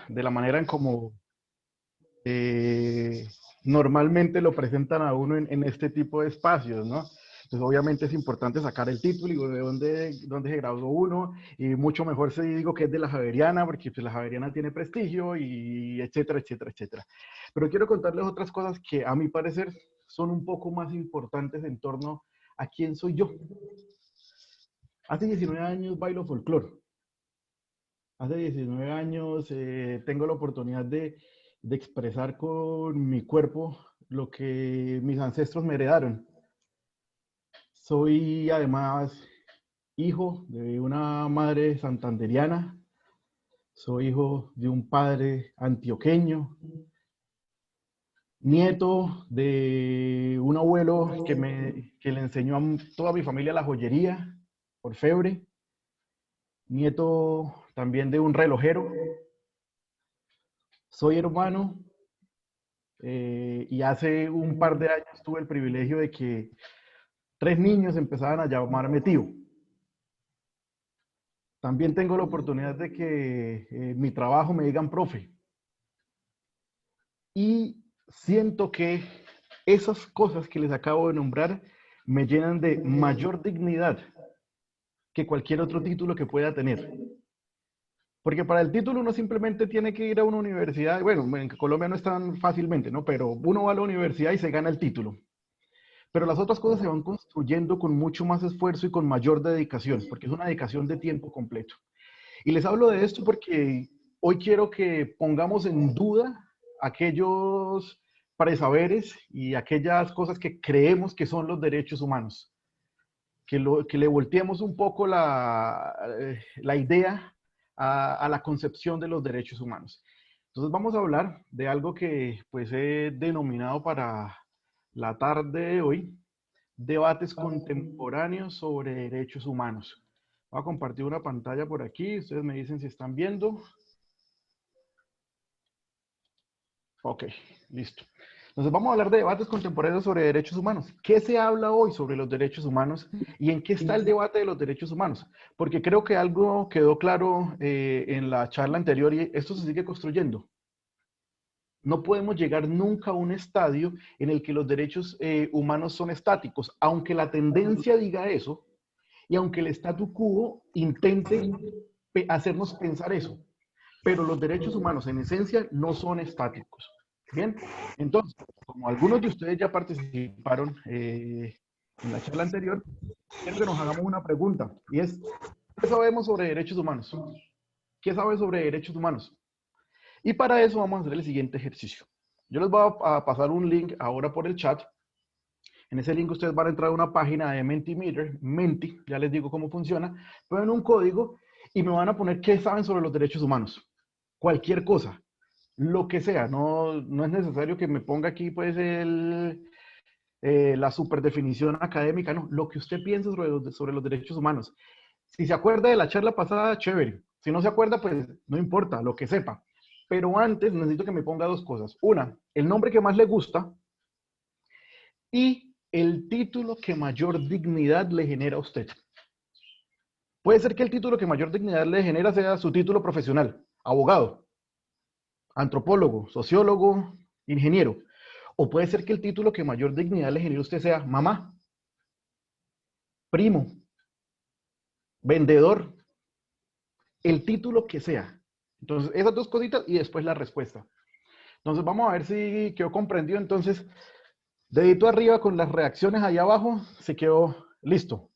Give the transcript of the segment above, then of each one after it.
de la manera en como eh, normalmente lo presentan a uno en este tipo de espacios, ¿no? Entonces, obviamente es importante sacar el título y de dónde se graduó uno, y mucho mejor si digo que es de la Javeriana, porque pues, la Javeriana tiene prestigio, y etcétera, etcétera, etcétera. Pero quiero contarles otras cosas que a mi parecer son un poco más importantes en torno a quién soy yo. Hace 19 años bailo folclore. Hace 19 años tengo la oportunidad de expresar con mi cuerpo lo que mis ancestros me heredaron. Soy además hijo de una madre santanderiana, soy hijo de un padre antioqueño, nieto de un abuelo que le enseñó a toda mi familia la joyería, orfebre, nieto también de un relojero, soy hermano y hace un par de años tuve el privilegio de que 3 niños empezaban a llamarme tío. También tengo la oportunidad de que en mi trabajo me digan profe. Y siento que esas cosas que les acabo de nombrar me llenan de mayor dignidad que cualquier otro título que pueda tener. Porque para el título uno simplemente tiene que ir a una universidad, bueno, en Colombia no es tan fácilmente, ¿no? Pero uno va a la universidad y se gana el título. Pero las otras cosas se van construyendo con mucho más esfuerzo y con mayor dedicación, porque es una dedicación de tiempo completo. Y les hablo de esto porque hoy quiero que pongamos en duda aquellos presaberes y aquellas cosas que creemos que son los derechos humanos. Que le volteemos un poco la idea a la concepción de los derechos humanos. Entonces vamos a hablar de algo que pues he denominado para la tarde de hoy, debates contemporáneos sobre derechos humanos. Voy a compartir una pantalla por aquí, ustedes me dicen si están viendo. Ok, listo. Entonces vamos a hablar de debates contemporáneos sobre derechos humanos. ¿Qué se habla hoy sobre los derechos humanos y en qué está el debate de los derechos humanos? Porque creo que algo quedó claro en la charla anterior y esto se sigue construyendo. No podemos llegar nunca a un estadio en el que los derechos humanos son estáticos, aunque la tendencia diga eso y aunque el statu quo intente hacernos pensar eso. Pero los derechos humanos en esencia no son estáticos. Bien, entonces, como algunos de ustedes ya participaron en la charla anterior, quiero que nos hagamos una pregunta y es, ¿qué sabemos sobre derechos humanos? ¿Qué sabes sobre derechos humanos? Y para eso vamos a hacer el siguiente ejercicio. Yo les voy a pasar un link ahora por el chat. En ese link ustedes van a entrar a una página de Mentimeter, Menti, ya les digo cómo funciona, ponen un código y me van a poner qué saben sobre los derechos humanos. Cualquier cosa, lo que sea, no es necesario que me ponga aquí pues la superdefinición académica, no, lo que usted piensa sobre los derechos humanos. Si se acuerda de la charla pasada, chévere. Si no se acuerda, pues no importa, lo que sepa. Pero antes necesito que me ponga dos cosas. Una, el nombre que más le gusta y el título que mayor dignidad le genera a usted. Puede ser que el título que mayor dignidad le genera sea su título profesional, abogado, antropólogo, sociólogo, ingeniero. O puede ser que el título que mayor dignidad le genere a usted sea mamá, primo, vendedor, el título que sea. Entonces, esas dos cositas y después la respuesta. Entonces, vamos a ver si quedó comprendido. Entonces, dedito arriba con las reacciones allá abajo, se quedó listo.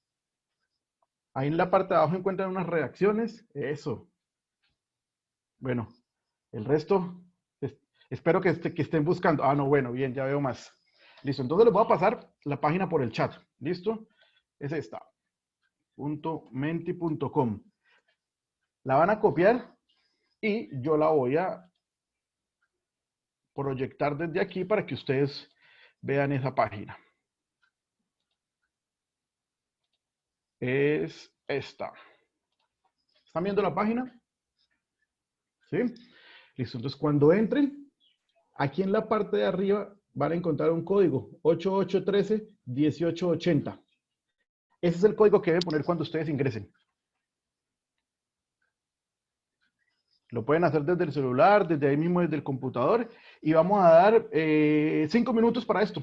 Ahí en la parte de abajo encuentran unas reacciones. Eso. Bueno, el resto, espero que estén buscando. Ah, no, bueno, bien, ya veo más. Listo, entonces les voy a pasar la página por el chat. ¿Listo? Es esta. .menti.com. La van a copiar y yo la voy a proyectar desde aquí para que ustedes vean esa página. Es esta. ¿Están viendo la página? ¿Sí? Listo, entonces cuando entren, aquí en la parte de arriba van a encontrar un código 8813-1880. Ese es el código que deben poner cuando ustedes ingresen. Lo pueden hacer desde el celular, desde ahí mismo, desde el computador. Y vamos a dar 5 minutos para esto.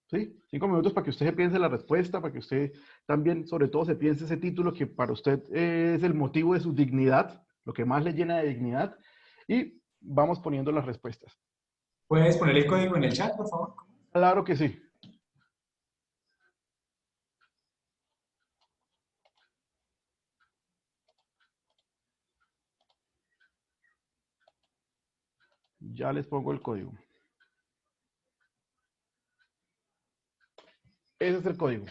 ¿Sí? 5 minutos para que usted se piense la respuesta, para que usted también, sobre todo, se piense ese título que para usted es el motivo de su dignidad, lo que más le llena de dignidad. Y vamos poniendo las respuestas. ¿Puedes poner el código en el chat, por favor? Claro que sí. Ya les pongo el código. Ese es el código.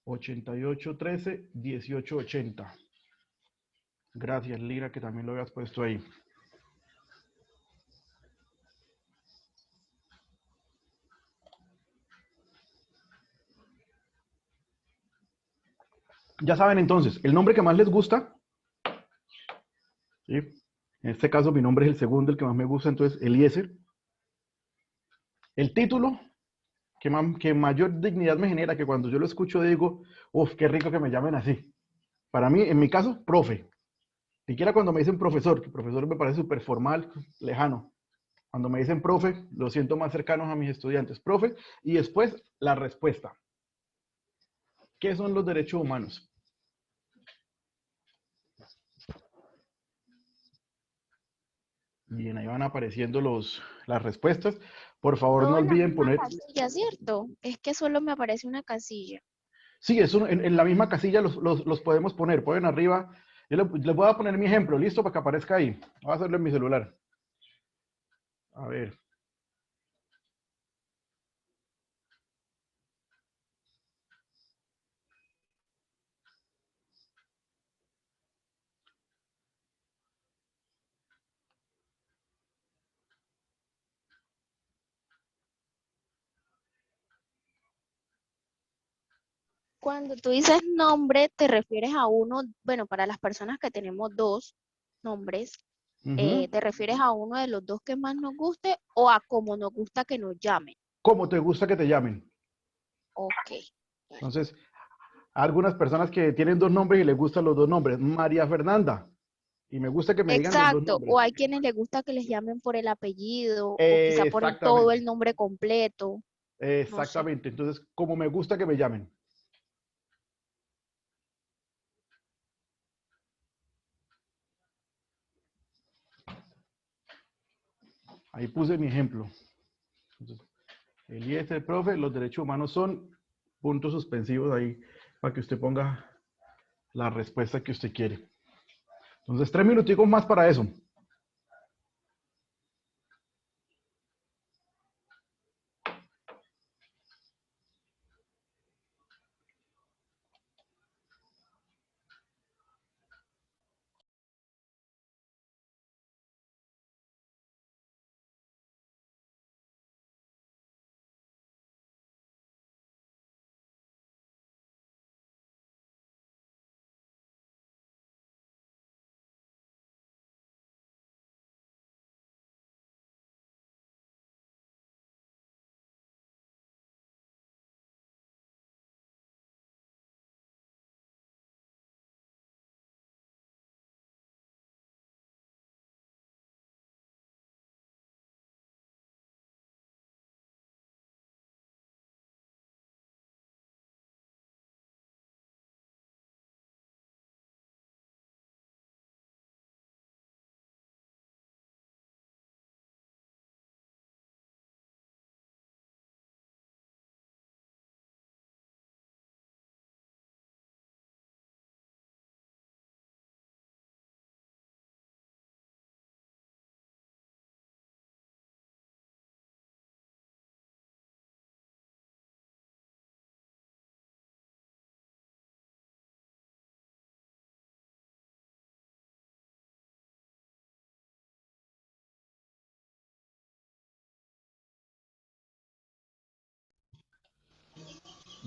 8813-1880. Gracias, Lira, que también lo habías puesto ahí. Ya saben entonces, el nombre que más les gusta, ¿sí? En este caso mi nombre es el segundo, el que más me gusta, entonces Eliezer. El título que mayor dignidad me genera, que cuando yo lo escucho digo, uff, qué rico que me llamen así. Para mí, en mi caso, profe. Siquiera cuando me dicen profesor, que profesor me parece súper formal, lejano. Cuando me dicen profe, lo siento más cercanos a mis estudiantes. Profe, y después la respuesta. ¿Qué son los derechos humanos? Bien, ahí van apareciendo las respuestas. Por favor, no Todo en la olviden misma poner. casilla, ¿cierto? Es que solo me aparece una casilla. Sí, en la misma casilla los podemos poner. Pueden arriba. Yo les voy a poner mi ejemplo, listo, para que aparezca ahí. Voy a hacerlo en mi celular. A ver. Cuando tú dices nombre, te refieres a uno, bueno, para las personas que tenemos dos nombres, Ujú. ¿te refieres a uno de los dos que más nos guste o a cómo nos gusta que nos llamen? ¿Cómo te gusta que te llamen? Ok. Entonces, hay algunas personas que tienen dos nombres y les gustan los dos nombres. María Fernanda. Y me gusta que me digan los dos Exacto. nombres. O hay quienes les gusta que les llamen por el apellido o quizá ponen todo Exactamente. el nombre completo. No sé. Exactamente. Entonces, como me gusta que me llamen. Ahí puse mi ejemplo. Entonces, Eliezer, profe, los derechos humanos son puntos suspensivos ahí para que usted ponga la respuesta que usted quiere. Entonces, 3 minuticos más para eso.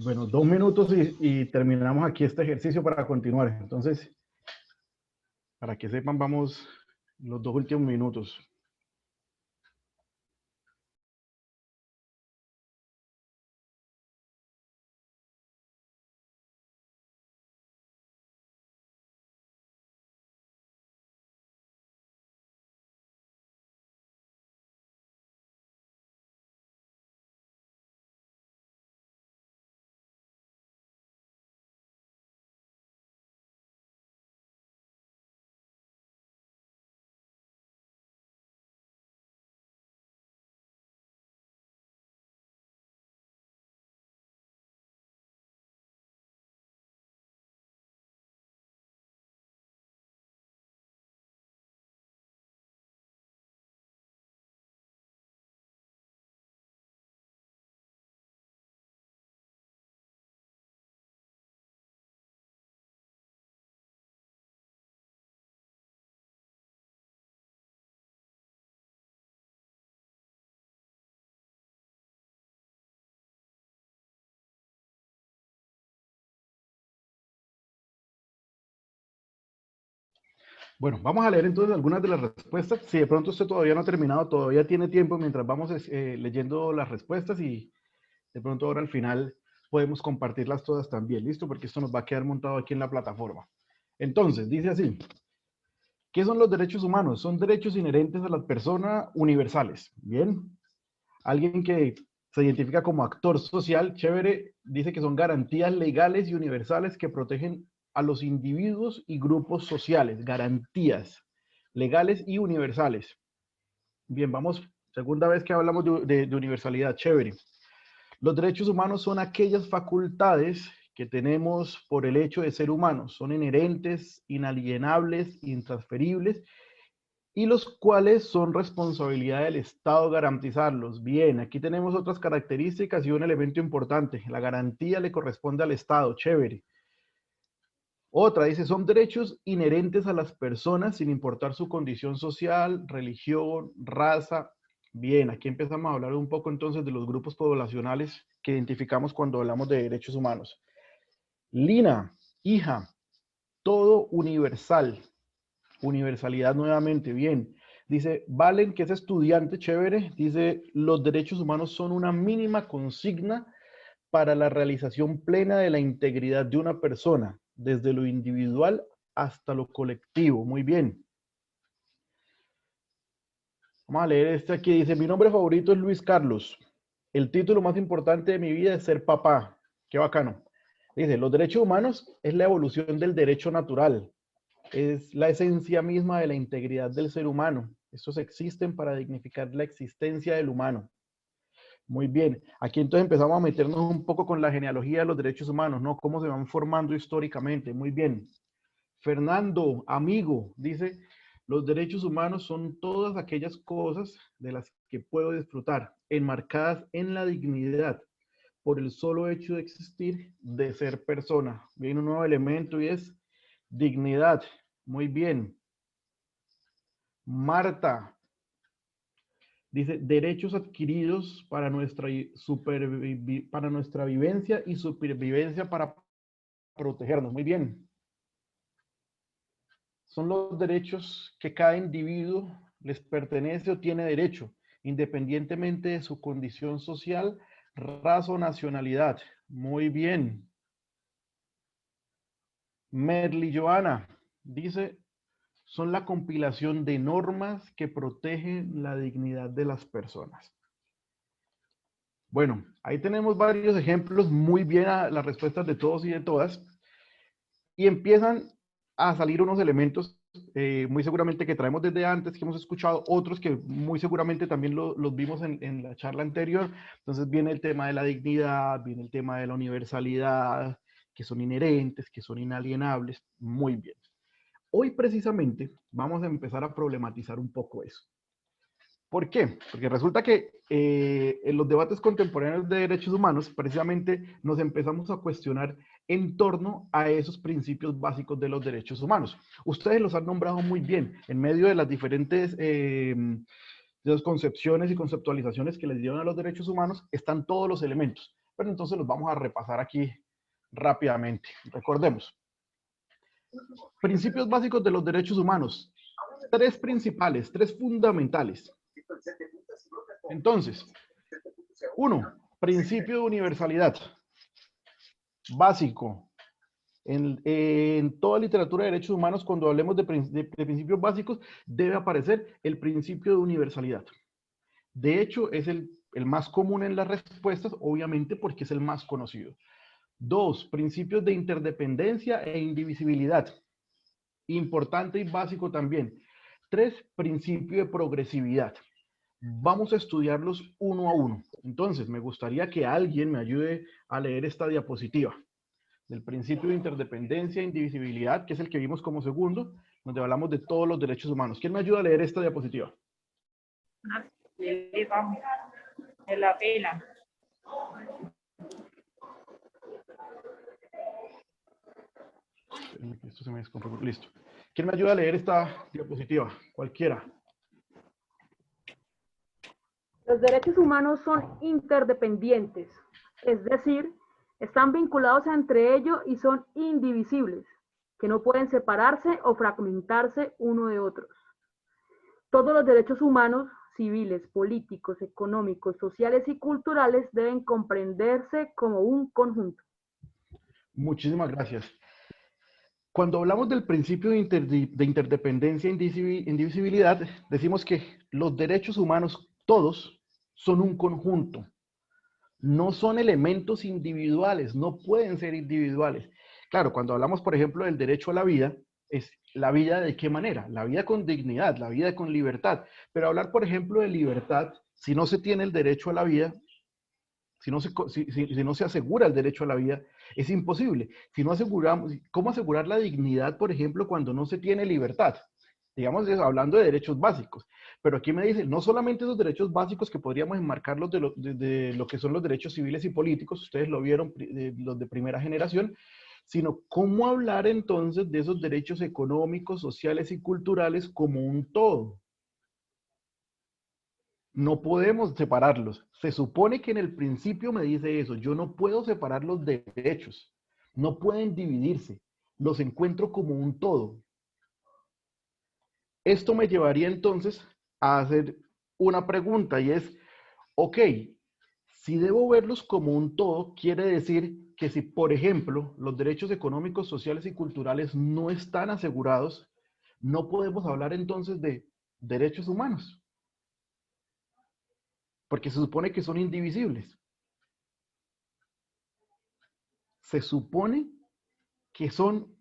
Bueno, 2 minutos y terminamos aquí este ejercicio para continuar. Entonces, para que sepan, vamos los 2 últimos minutos. Bueno, vamos a leer entonces algunas de las respuestas. Si de pronto usted todavía no ha terminado, todavía tiene tiempo mientras vamos leyendo las respuestas y de pronto ahora al final podemos compartirlas todas también, ¿listo? Porque esto nos va a quedar montado aquí en la plataforma. Entonces, dice así, ¿qué son los derechos humanos? Son derechos inherentes a las personas universales, ¿bien? Alguien que se identifica como actor social, chévere, dice que son garantías legales y universales que protegen a los individuos y grupos sociales, garantías legales y universales. Bien, vamos, segunda vez que hablamos de universalidad, chévere. Los derechos humanos son aquellas facultades que tenemos por el hecho de ser humanos, son inherentes, inalienables, intransferibles, y los cuales son responsabilidad del Estado garantizarlos. Bien, aquí tenemos otras características y un elemento importante. La garantía le corresponde al Estado, chévere. Otra dice, son derechos inherentes a las personas sin importar su condición social, religión, raza. Bien, aquí empezamos a hablar un poco entonces de los grupos poblacionales que identificamos cuando hablamos de derechos humanos. Lina, hija, todo universal. Universalidad nuevamente, bien. Dice, Valen, que es estudiante, chévere, dice, los derechos humanos son una mínima consigna para la realización plena de la integridad de una persona, desde lo individual hasta lo colectivo. Muy bien. Vamos a leer este aquí. Dice, mi nombre favorito es Luis Carlos. El título más importante de mi vida es ser papá. Qué bacano. Dice, los derechos humanos es la evolución del derecho natural. Es la esencia misma de la integridad del ser humano. Estos existen para dignificar la existencia del humano. Muy bien. Aquí entonces empezamos a meternos un poco con la genealogía de los derechos humanos, ¿no? Cómo se van formando históricamente. Muy bien. Fernando, amigo, dice, los derechos humanos son todas aquellas cosas de las que puedo disfrutar, enmarcadas en la dignidad, por el solo hecho de existir, de ser persona. Viene un nuevo elemento y es dignidad. Muy bien. Marta dice, derechos adquiridos para nuestra vivencia y supervivencia para protegernos. Muy bien. Son los derechos que cada individuo les pertenece o tiene derecho, independientemente de su condición social, raza o nacionalidad. Muy bien. Merly Joana dice, son la compilación de normas que protegen la dignidad de las personas. Bueno, ahí tenemos varios ejemplos, muy bien a las respuestas de todos y de todas, y empiezan a salir unos elementos muy seguramente que traemos desde antes, que hemos escuchado, otros que muy seguramente también los vimos en la charla anterior. Entonces viene el tema de la dignidad, viene el tema de la universalidad, que son inherentes, que son inalienables. Muy bien. Hoy precisamente vamos a empezar a problematizar un poco eso. ¿Por qué? Porque resulta que en los debates contemporáneos de derechos humanos, precisamente nos empezamos a cuestionar en torno a esos principios básicos de los derechos humanos. Ustedes los han nombrado muy bien en medio de las diferentes de las concepciones y conceptualizaciones que les dieron a los derechos humanos, están todos los elementos. Pero entonces los vamos a repasar aquí rápidamente. Recordemos. Principios básicos de los derechos humanos. Tres principales, tres fundamentales. Entonces, uno, principio de universalidad. Básico. En toda literatura de derechos humanos, cuando hablemos de principios básicos, debe aparecer el principio de universalidad. De hecho, es el más común en las respuestas, obviamente porque es el más conocido. Dos, principios de interdependencia e indivisibilidad. Importante y básico también. Tres, principio de progresividad. Vamos a estudiarlos uno a uno. Entonces, me gustaría que alguien me ayude a leer esta diapositiva del principio de interdependencia e indivisibilidad, que es el que vimos como segundo, donde hablamos de todos los derechos humanos. ¿Quién me ayuda a leer esta diapositiva? De la pena. Esto se me desconfiguró. Listo. ¿Quién me ayuda a leer esta diapositiva? Cualquiera. Los derechos humanos son interdependientes, es decir, están vinculados entre ellos y son indivisibles. que no pueden separarse o fragmentarse uno de otros. Todos los derechos humanos, civiles, políticos, económicos, sociales y culturales deben comprenderse como un conjunto. Muchísimas gracias. Cuando hablamos del principio de interdependencia e indivisibilidad, decimos que los derechos humanos, todos, son un conjunto. No son elementos individuales, no pueden ser individuales. Claro, cuando hablamos, por ejemplo, del derecho a la vida, es la vida de qué manera, la vida con dignidad, la vida con libertad. Pero hablar, por ejemplo, de libertad, si no se tiene el derecho a la vida, si no se asegura el derecho a la vida, es imposible. Si no aseguramos, ¿cómo asegurar la dignidad, por ejemplo, cuando no se tiene libertad? Digamos, hablando de derechos básicos. Pero aquí me dicen, no solamente esos derechos básicos que podríamos enmarcarlos de lo que son los derechos civiles y políticos, ustedes lo vieron, los de primera generación, sino cómo hablar entonces de esos derechos económicos, sociales y culturales como un todo. No podemos separarlos. Se supone que en el principio me dice eso. Yo no puedo separar los derechos. No pueden dividirse. Los encuentro como un todo. Esto me llevaría entonces a hacer una pregunta y es, ok, si debo verlos como un todo, quiere decir que si, por ejemplo, los derechos económicos, sociales y culturales no están asegurados, no podemos hablar entonces de derechos humanos. Porque se supone que son indivisibles. Se supone que son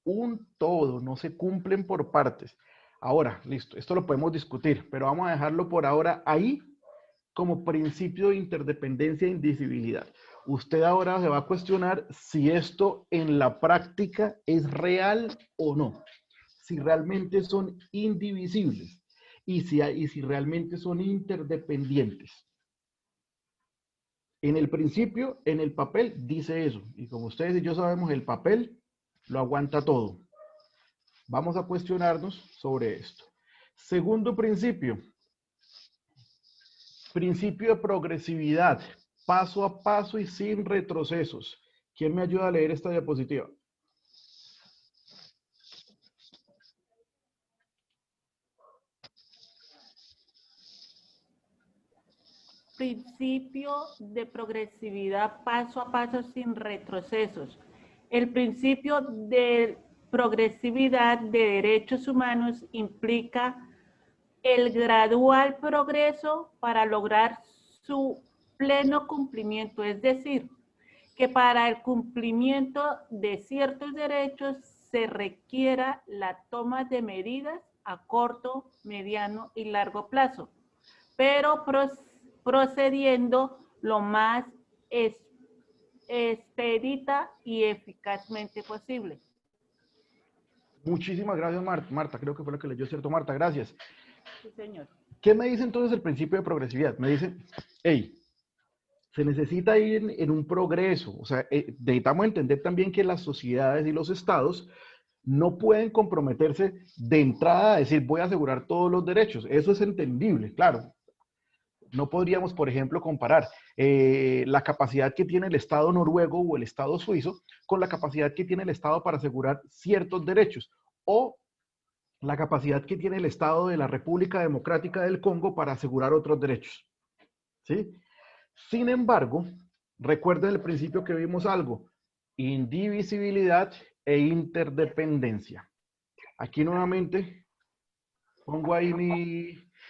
un todo, no se cumplen por partes. Ahora, listo, esto lo podemos discutir, pero vamos a dejarlo por ahora ahí como principio de interdependencia e indivisibilidad. Usted ahora se va a cuestionar si esto en la práctica es real o no. Si realmente son indivisibles y si realmente son interdependientes. En el principio, en el papel, dice eso. Y como ustedes y yo sabemos, el papel lo aguanta todo. Vamos a cuestionarnos sobre esto. Segundo principio. Principio de progresividad. Paso a paso y sin retrocesos. ¿Quién me ayuda a leer esta diapositiva? Principio de progresividad paso a paso sin retrocesos. El principio de progresividad de derechos humanos implica el gradual progreso para lograr su pleno cumplimiento, es decir, que para el cumplimiento de ciertos derechos se requiera la toma de medidas a corto, mediano y largo plazo, pero procediendo lo más expedita y eficazmente posible. Muchísimas gracias, Marta. Creo que fue lo que leyó, ¿cierto, Marta? Gracias. Sí, señor. ¿Qué me dice entonces el principio de progresividad? Me dice, hey, se necesita ir en un progreso. O sea, necesitamos entender también que las sociedades y los estados no pueden comprometerse de entrada a decir, voy a asegurar todos los derechos. Eso es entendible, claro. No podríamos, por ejemplo, comparar la capacidad que tiene el Estado noruego o el Estado suizo con la capacidad que tiene el Estado para asegurar ciertos derechos o la capacidad que tiene el Estado de la República Democrática del Congo para asegurar otros derechos. ¿Sí? Sin embargo, recuerden el principio que vimos algo, indivisibilidad e interdependencia. Aquí nuevamente pongo ahí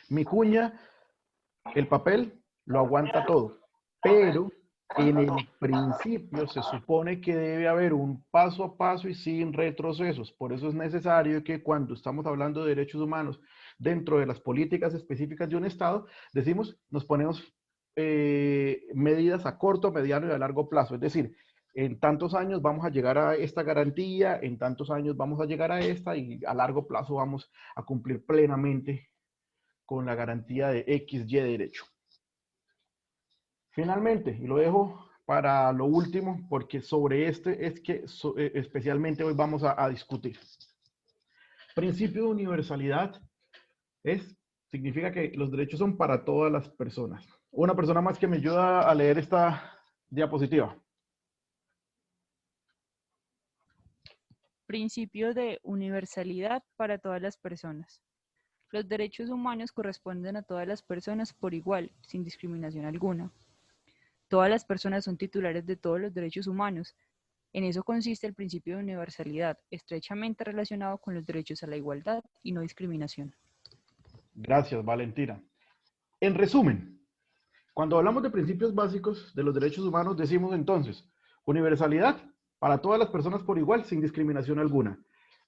mi cuña. El papel lo aguanta todo, pero en el principio se supone que debe haber un paso a paso y sin retrocesos. Por eso es necesario que cuando estamos hablando de derechos humanos dentro de las políticas específicas de un Estado, decimos, nos ponemos medidas a corto, mediano y a largo plazo. Es decir, en tantos años vamos a llegar a esta garantía, en tantos años vamos a llegar a esta y a largo plazo vamos a cumplir plenamente con la garantía de X, Y derecho. Finalmente, y lo dejo para lo último, porque sobre este es que especialmente hoy vamos a discutir. Principio de universalidad significa que los derechos son para todas las personas. Una persona más que me ayuda a leer esta diapositiva. Principio de universalidad para todas las personas. Los derechos humanos corresponden a todas las personas por igual, sin discriminación alguna. Todas las personas son titulares de todos los derechos humanos. En eso consiste el principio de universalidad, estrechamente relacionado con los derechos a la igualdad y no discriminación. Gracias, Valentina. En resumen, cuando hablamos de principios básicos de los derechos humanos, decimos entonces, universalidad para todas las personas por igual, sin discriminación alguna.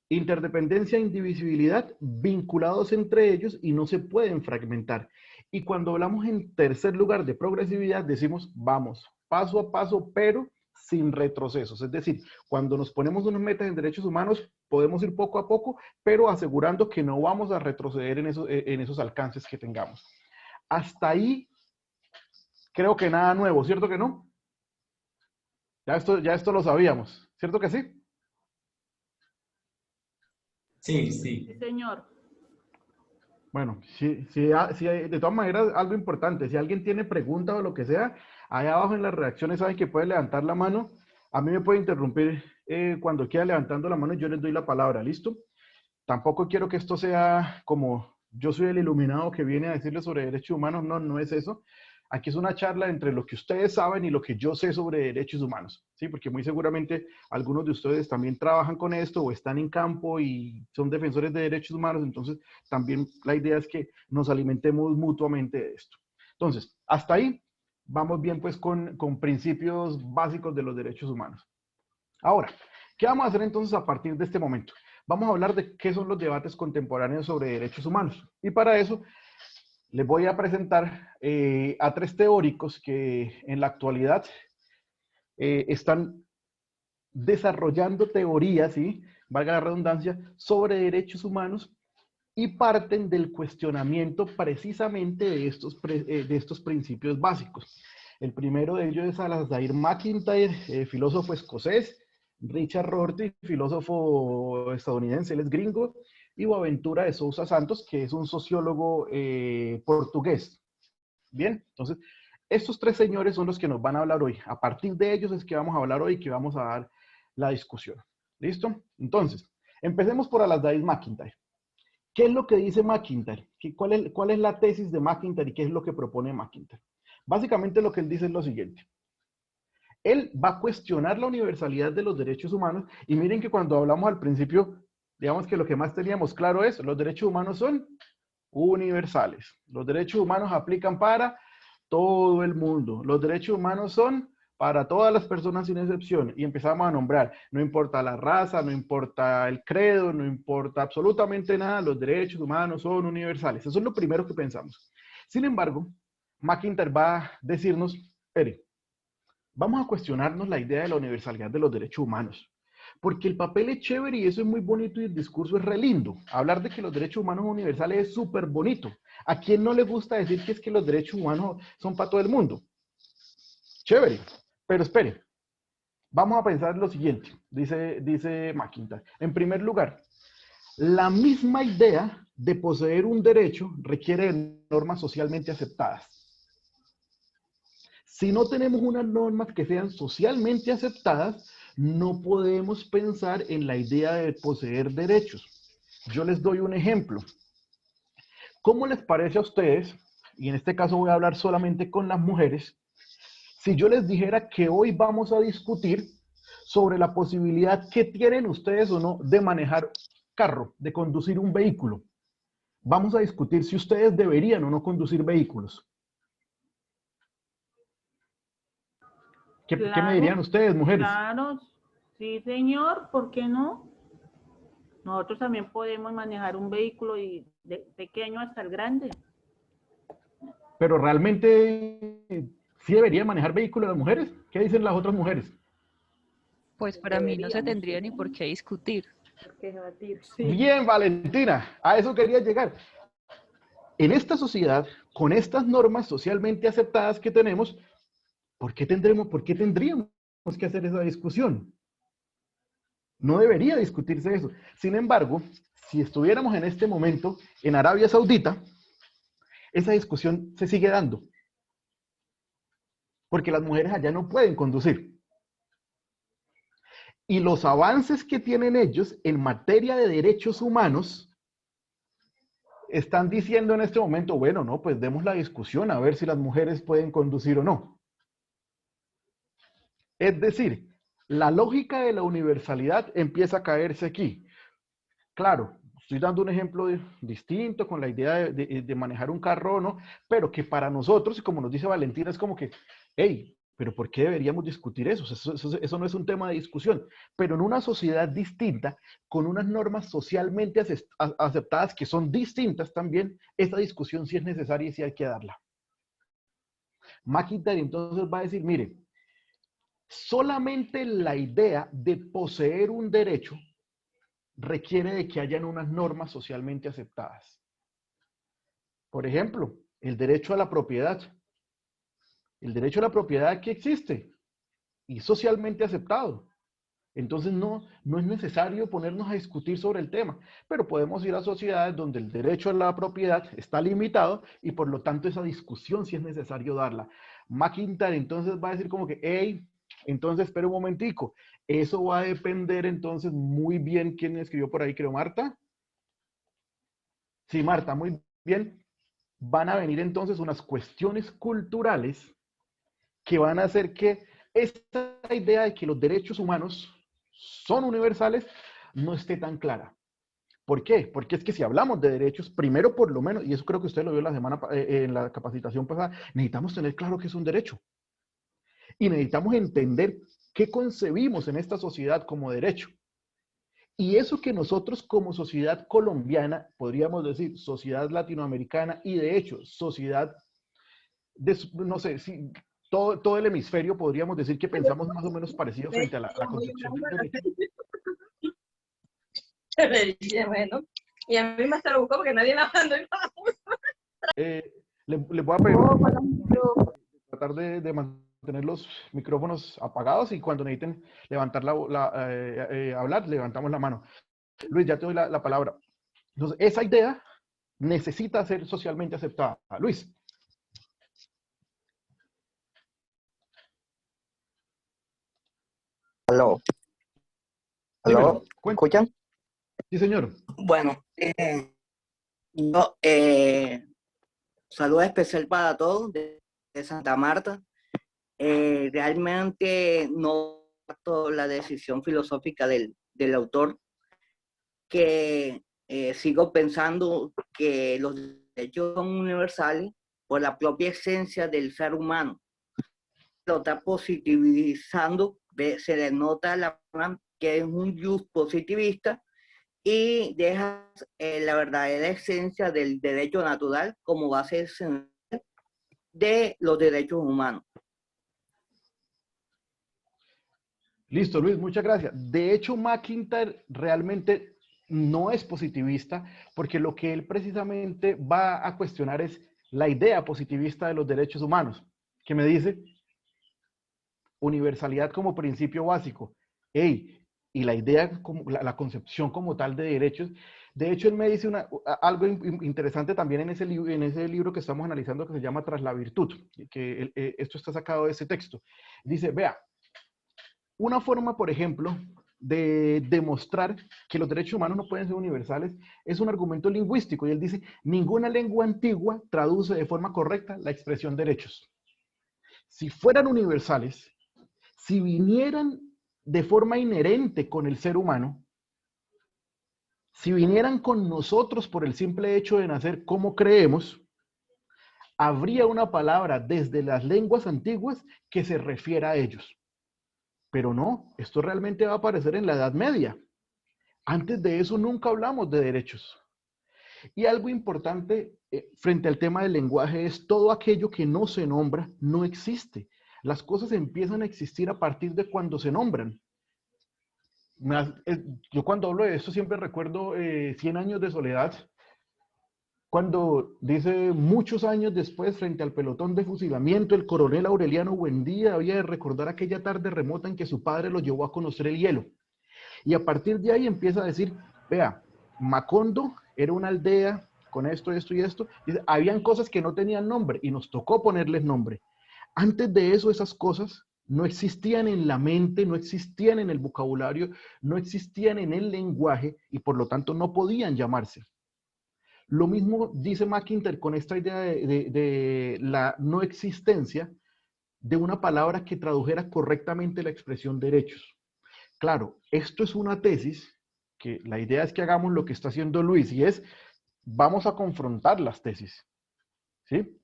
Interdependencia e indivisibilidad vinculados entre ellos y no se pueden fragmentar. Y cuando hablamos en tercer lugar de progresividad, decimos, vamos paso a paso, pero sin retrocesos. Es decir, cuando nos ponemos unas metas en derechos humanos, podemos ir poco a poco, pero asegurando que no vamos a retroceder en esos alcances que tengamos. Hasta ahí, creo que nada nuevo, ¿cierto que no? Ya esto lo sabíamos, ¿cierto que sí? Sí, Sí, sí. señor. Bueno, de todas maneras, algo importante, si alguien tiene preguntas o lo que sea, ahí abajo en las reacciones saben que puede levantar la mano. A mí me puede interrumpir cuando quiera levantando la mano y yo les doy la palabra, ¿listo? Tampoco quiero que esto sea como yo soy el iluminado que viene a decirles sobre derechos humanos. No, no es eso. Aquí es una charla entre lo que ustedes saben y lo que yo sé sobre derechos humanos, ¿sí? Porque muy seguramente algunos de ustedes también trabajan con esto o están en campo y son defensores de derechos humanos, entonces también la idea es que nos alimentemos mutuamente de esto. Entonces, hasta ahí vamos bien pues con principios básicos de los derechos humanos. Ahora, ¿qué vamos a hacer entonces a partir de este momento? Vamos a hablar de qué son los debates contemporáneos sobre derechos humanos. Y para eso les voy a presentar a tres teóricos que en la actualidad están desarrollando teorías, ¿sí? Valga la redundancia, sobre derechos humanos y parten del cuestionamiento precisamente de estos principios básicos. El primero de ellos es Alasdair MacIntyre, filósofo escocés, Richard Rorty, filósofo estadounidense, él es gringo, y Boaventura de Sousa Santos, que es un sociólogo portugués. Bien, entonces, estos tres señores son los que nos van a hablar hoy. A partir de ellos es que vamos a hablar hoy y que vamos a dar la discusión. ¿Listo? Entonces, empecemos por Alasdair MacIntyre. ¿Qué es lo que dice MacIntyre? ¿Cuál es la tesis de MacIntyre y qué es lo que propone MacIntyre? Básicamente lo que él dice es lo siguiente. Él va a cuestionar la universalidad de los derechos humanos y miren que cuando hablamos al principio, digamos que lo que más teníamos claro es los derechos humanos son universales. Los derechos humanos aplican para todo el mundo. Los derechos humanos son para todas las personas sin excepción. Y empezamos a nombrar, no importa la raza, no importa el credo, no importa absolutamente nada, los derechos humanos son universales. Eso es lo primero que pensamos. Sin embargo, MacIntyre va a decirnos, espere, vamos a cuestionarnos la idea de la universalidad de los derechos humanos. Porque el papel es chévere y eso es muy bonito y el discurso es re lindo. Hablar de que los derechos humanos son universales es súper bonito. ¿A quién no le gusta decir que es que los derechos humanos son para todo el mundo? Chévere, pero espere. Vamos a pensar lo siguiente, dice MacIntyre. En primer lugar, la misma idea de poseer un derecho requiere de normas socialmente aceptadas. Si no tenemos unas normas que sean socialmente aceptadas, no podemos pensar en la idea de poseer derechos. Yo les doy un ejemplo. ¿Cómo les parece a ustedes, y en este caso voy a hablar solamente con las mujeres, si yo les dijera que hoy vamos a discutir sobre la posibilidad que tienen ustedes o no de manejar carro, de conducir un vehículo? Vamos a discutir si ustedes deberían o no conducir vehículos. ¿Qué me dirían ustedes, mujeres? Claro, sí, señor, ¿por qué no? Nosotros también podemos manejar un vehículo y de pequeño hasta el grande. Pero realmente, ¿sí deberían manejar vehículos las mujeres? ¿Qué dicen las otras mujeres? Pues para mí no se tendría ni por qué discutir. Que debatir. Sí. Bien, Valentina, a eso quería llegar. En esta sociedad, con estas normas socialmente aceptadas que tenemos, ¿por qué tendríamos que hacer esa discusión? No debería discutirse eso. Sin embargo, si estuviéramos en este momento en Arabia Saudita, esa discusión se sigue dando. Porque las mujeres allá no pueden conducir. Y los avances que tienen ellos en materia de derechos humanos están diciendo en este momento, bueno, no, pues demos la discusión a ver si las mujeres pueden conducir o no. Es decir, la lógica de la universalidad empieza a caerse aquí. Claro, estoy dando un ejemplo distinto con la idea de manejar un carro, ¿no? Pero que para nosotros, y como nos dice Valentina, es como que, hey, pero ¿por qué deberíamos discutir eso? Eso no es un tema de discusión. Pero en una sociedad distinta, con unas normas socialmente aceptadas que son distintas también, esa discusión sí es necesaria y sí hay que darla. McIntyre entonces va a decir, mire, solamente la idea de poseer un derecho requiere de que hayan unas normas socialmente aceptadas. Por ejemplo, el derecho a la propiedad. El derecho a la propiedad aquí existe y socialmente aceptado. Entonces no es necesario ponernos a discutir sobre el tema, pero podemos ir a sociedades donde el derecho a la propiedad está limitado y por lo tanto esa discusión sí es necesario darla. McIntyre entonces va a decir como que, hey, entonces espera un momentico, eso va a depender entonces muy bien. ¿Quién escribió por ahí? Creo Marta. Sí, Marta, muy bien. Van a venir entonces unas cuestiones culturales que van a hacer que esta idea de que los derechos humanos son universales no esté tan clara. ¿Por qué? Porque es que si hablamos de derechos, primero por lo menos, y eso creo que usted lo vio en la capacitación pasada, necesitamos tener claro que es un derecho. Y necesitamos entender qué concebimos en esta sociedad como derecho. Y eso que nosotros como sociedad colombiana, podríamos decir sociedad latinoamericana y de hecho sociedad, no sé, si todo el hemisferio podríamos decir que pensamos más o menos parecido frente a la concepción del derecho. Bueno, y a mí me se lo buscó porque nadie la mandó. Le voy a pedir tratar de mantener los micrófonos apagados y cuando necesiten levantar hablar, levantamos la mano. Luis, ya te doy la palabra. Entonces, esa idea necesita ser socialmente aceptada. Luis. Aló. ¿Aló? ¿Me escuchan? Sí, señor. Bueno, saludo especial para todos de Santa Marta. Realmente no comparto la decisión filosófica del autor, que sigo pensando que los derechos son universales por la propia esencia del ser humano. Lo está positivizando, se le nota que es un just positivista y deja la verdadera esencia del derecho natural como base esencial de los derechos humanos. Listo, Luis, muchas gracias. De hecho, McIntyre realmente no es positivista porque lo que él precisamente va a cuestionar es la idea positivista de los derechos humanos, que me dice universalidad como principio básico. Hey, y la idea, como la concepción como tal de derechos. De hecho, él me dice algo interesante también en ese libro que estamos analizando que se llama Tras la Virtud, que esto está sacado de ese texto. Dice, vea, una forma, por ejemplo, de demostrar que los derechos humanos no pueden ser universales es un argumento lingüístico. Y él dice, ninguna lengua antigua traduce de forma correcta la expresión derechos. Si fueran universales, si vinieran de forma inherente con el ser humano, si vinieran con nosotros por el simple hecho de nacer como creemos, habría una palabra desde las lenguas antiguas que se refiera a ellos. Pero no, esto realmente va a aparecer en la Edad Media. Antes de eso nunca hablamos de derechos. Y algo importante frente al tema del lenguaje es todo aquello que no se nombra no existe. Las cosas empiezan a existir a partir de cuando se nombran. Yo cuando hablo de esto siempre recuerdo 100 años de soledad, cuando dice muchos años después, frente al pelotón de fusilamiento, el coronel Aureliano Buendía había de recordar aquella tarde remota en que su padre lo llevó a conocer el hielo. Y a partir de ahí empieza a decir, vea, Macondo era una aldea con esto, esto y esto. Dice, habían cosas que no tenían nombre y nos tocó ponerles nombre. Antes de eso, esas cosas no existían en la mente, no existían en el vocabulario, no existían en el lenguaje y por lo tanto no podían llamarse. Lo mismo dice McIntyre con esta idea de la no existencia de una palabra que tradujera correctamente la expresión derechos. Claro, esto es una tesis que la idea es que hagamos lo que está haciendo Luis y es, vamos a confrontar las tesis. ¿Sí?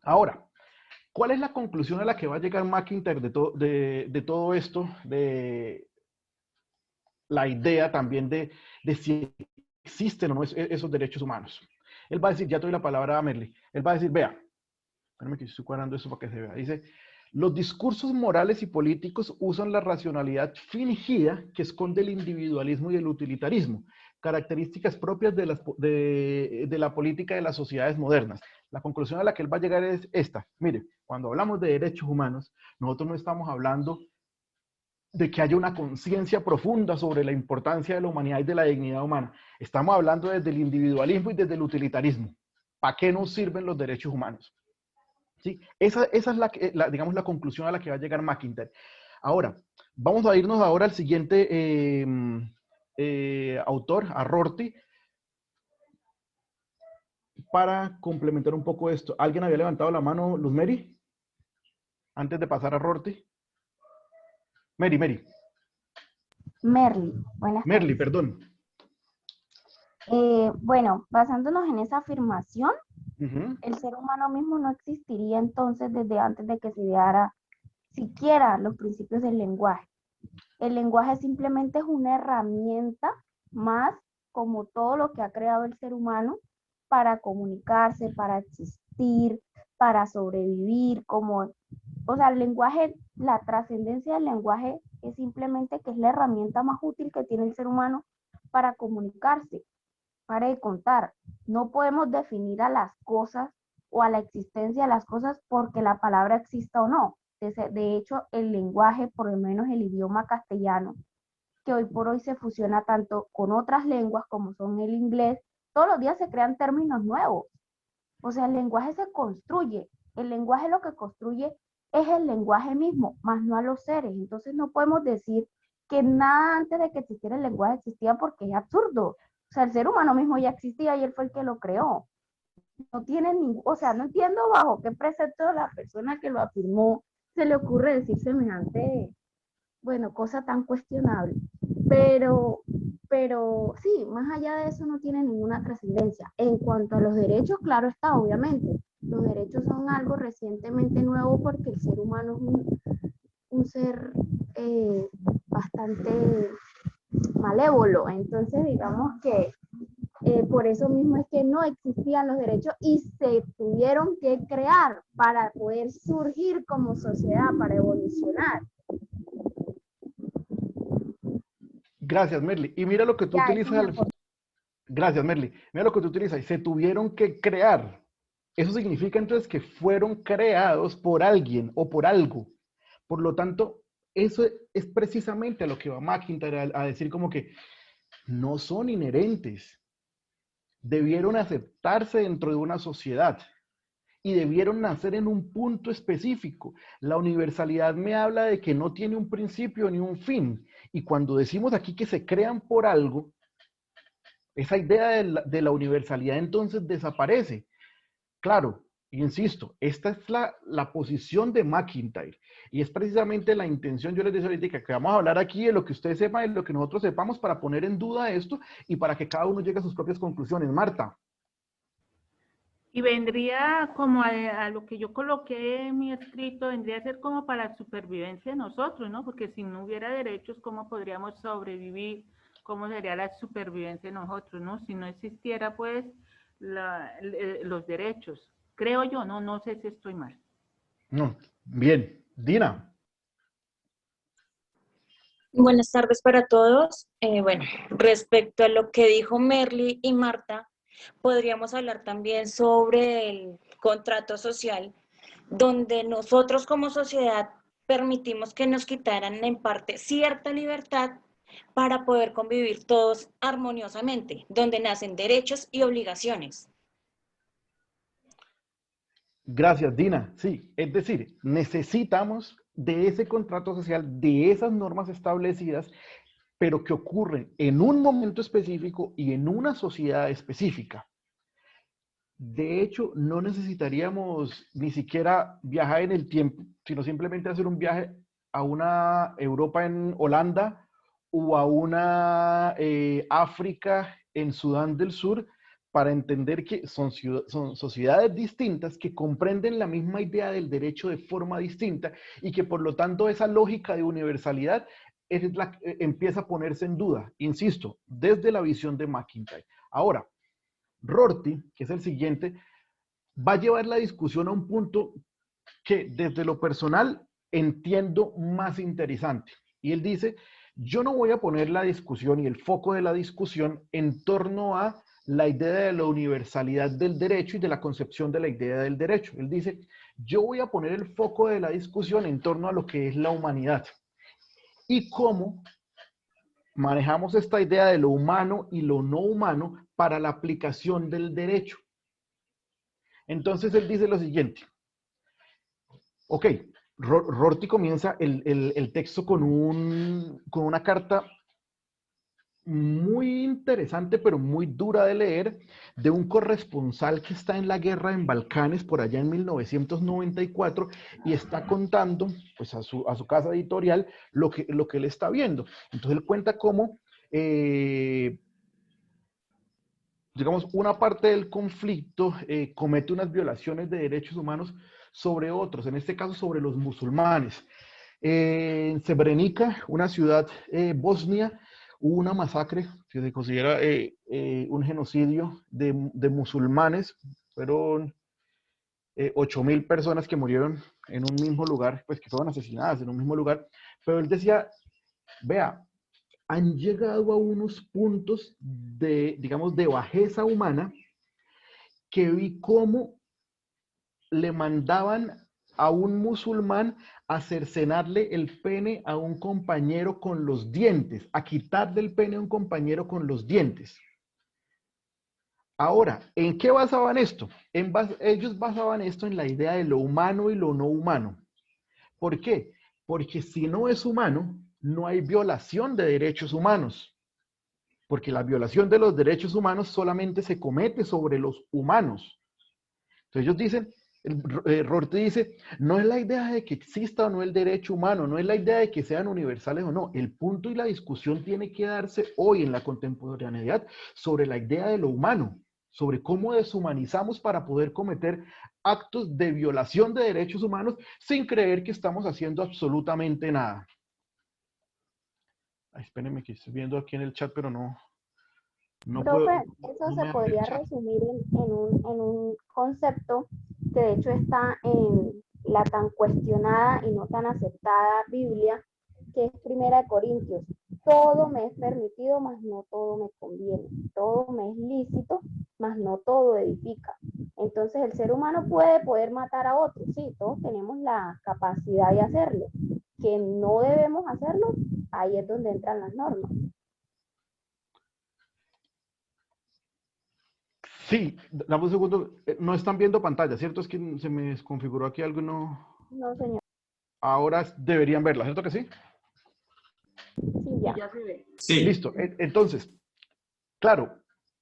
Ahora, ¿cuál es la conclusión a la que va a llegar McIntyre de todo esto? De la idea también de si existen o no esos derechos humanos. Él va a decir, ya te doy la palabra a Merly, él va a decir, vea, espérame que estoy cuadrando eso para que se vea, dice, los discursos morales y políticos usan la racionalidad fingida que esconde el individualismo y el utilitarismo, características propias de la política de las sociedades modernas. La conclusión a la que él va a llegar es esta. Mire, cuando hablamos de derechos humanos, nosotros no estamos hablando de que haya una conciencia profunda sobre la importancia de la humanidad y de la dignidad humana. Estamos hablando desde el individualismo y desde el utilitarismo. ¿Para qué nos sirven los derechos humanos? ¿Sí? Esa es digamos, la conclusión a la que va a llegar McIntyre. Ahora, vamos a irnos ahora al siguiente autor, a Rorty, para complementar un poco esto. ¿Alguien había levantado la mano, Luz Mary? Antes de pasar a Rorty. Mary. Merly, buenas Merly, tardes. perdón. Bueno, basándonos en esa afirmación, Uh-huh. el ser humano mismo no existiría entonces desde antes de que se ideara siquiera los principios del lenguaje. El lenguaje simplemente es una herramienta más, como todo lo que ha creado el ser humano, para comunicarse, para existir, para sobrevivir, o sea, el lenguaje, la trascendencia del lenguaje es simplemente que es la herramienta más útil que tiene el ser humano para comunicarse, para contar. No podemos definir a las cosas o a la existencia de las cosas porque la palabra exista o no. De hecho, el lenguaje, por lo menos el idioma castellano, que hoy por hoy se fusiona tanto con otras lenguas como son el inglés, todos los días se crean términos nuevos. O sea, el lenguaje se construye. El lenguaje lo que construye es el lenguaje mismo, más no a los seres. Entonces no podemos decir que nada antes de que existiera el lenguaje existía porque es absurdo. O sea, el ser humano mismo ya existía y él fue el que lo creó. No tiene ningún, o sea, no entiendo bajo qué precepto de la persona que lo afirmó se le ocurre decir semejante, bueno, cosa tan cuestionable. Pero sí, más allá de eso no tiene ninguna trascendencia. En cuanto a los derechos, claro está, obviamente. Los derechos son algo recientemente nuevo porque el ser humano es un ser bastante malévolo. Entonces, digamos que por eso mismo es que no existían los derechos y se tuvieron que crear para poder surgir como sociedad, para evolucionar. Gracias, Merly. Y mira lo que tú utilizas. Gracias, Merly. Mira lo que tú utilizas. Se tuvieron que crear. Eso significa entonces que fueron creados por alguien o por algo. Por lo tanto, eso es precisamente a lo que va McIntyre a decir como que no son inherentes. Debieron aceptarse dentro de una sociedad y debieron nacer en un punto específico. La universalidad me habla de que no tiene un principio ni un fin. Y cuando decimos aquí que se crean por algo, esa idea de la universalidad entonces desaparece. Claro, insisto, esta es la posición de McIntyre y es precisamente la intención, yo les decía ahorita, que vamos a hablar aquí de lo que ustedes sepan y de lo que nosotros sepamos para poner en duda esto y para que cada uno llegue a sus propias conclusiones. Marta. Y vendría como a lo que yo coloqué en mi escrito, vendría a ser como para la supervivencia de nosotros, ¿no? Porque si no hubiera derechos, ¿cómo podríamos sobrevivir? ¿Cómo sería la supervivencia de nosotros, no? Si no existiera, pues, los derechos. Creo yo, no sé si estoy mal. No, bien. Dina. Buenas tardes para todos. Bueno, respecto a lo que dijo Merly y Marta, podríamos hablar también sobre el contrato social, donde nosotros como sociedad permitimos que nos quitaran en parte cierta libertad para poder convivir todos armoniosamente, donde nacen derechos y obligaciones. Gracias, Dina. Sí, es decir, necesitamos de ese contrato social, de esas normas establecidas, pero que ocurren en un momento específico y en una sociedad específica. De hecho, no necesitaríamos ni siquiera viajar en el tiempo, sino simplemente hacer un viaje a una Europa en Holanda o a una África en Sudán del Sur para entender que son sociedades distintas que comprenden la misma idea del derecho de forma distinta y que por lo tanto esa lógica de universalidad es la que empieza a ponerse en duda, insisto, desde la visión de McIntyre. Ahora, Rorty, que es el siguiente, va a llevar la discusión a un punto que desde lo personal entiendo más interesante. Y él dice, yo no voy a poner la discusión y el foco de la discusión en torno a la idea de la universalidad del derecho y de la concepción de la idea del derecho. Él dice, yo voy a poner el foco de la discusión en torno a lo que es la humanidad y cómo manejamos esta idea de lo humano y lo no humano para la aplicación del derecho. Entonces él dice lo siguiente. Ok, Rorty comienza el texto con una carta muy interesante, pero muy dura de leer, de un corresponsal que está en la guerra en Balcanes por allá en 1994 y está contando pues, a su casa editorial lo que él está viendo. Entonces él cuenta cómo, digamos, una parte del conflicto comete unas violaciones de derechos humanos sobre otros, en este caso sobre los musulmanes. En Srebrenica, una ciudad bosnia, hubo una masacre que se considera un genocidio de musulmanes. Fueron 8.000 personas que murieron en un mismo lugar, pues que fueron asesinadas en un mismo lugar. Pero él decía, vea, han llegado a unos puntos de, digamos, de bajeza humana que vi cómo le mandaban a un musulmán a cercenarle el pene a un compañero con los dientes, a quitarle el pene a un compañero con los dientes. Ahora, ¿en qué basaban esto? Ellos basaban esto en la idea de lo humano y lo no humano. ¿Por qué? Porque si no es humano, no hay violación de derechos humanos. Porque la violación de los derechos humanos solamente se comete sobre los humanos. Entonces ellos dicen, Rorty dice, no es la idea de que exista o no el derecho humano, no es la idea de que sean universales o no. El punto y la discusión tiene que darse hoy en la contemporaneidad sobre la idea de lo humano, sobre cómo deshumanizamos para poder cometer actos de violación de derechos humanos sin creer que estamos haciendo absolutamente nada. Ay, espérenme que estoy viendo aquí en el chat, pero no Profe, puedo, eso no se me abre el podría chat. resumir en un concepto que de hecho está en la tan cuestionada y no tan aceptada Biblia, que es 1 Corintios. Todo me es permitido, mas no todo me conviene. Todo me es lícito, mas no todo edifica. Entonces el ser humano puede poder matar a otros, sí, todos tenemos la capacidad de hacerlo. Que no debemos hacerlo, ahí es donde entran las normas. Sí, dame un segundo. No están viendo pantalla, ¿cierto? Es que se me desconfiguró aquí algo y no... No, señor. Ahora deberían verla, ¿cierto que sí? Sí, ya. Ya se ve. Sí. Listo. Entonces, claro,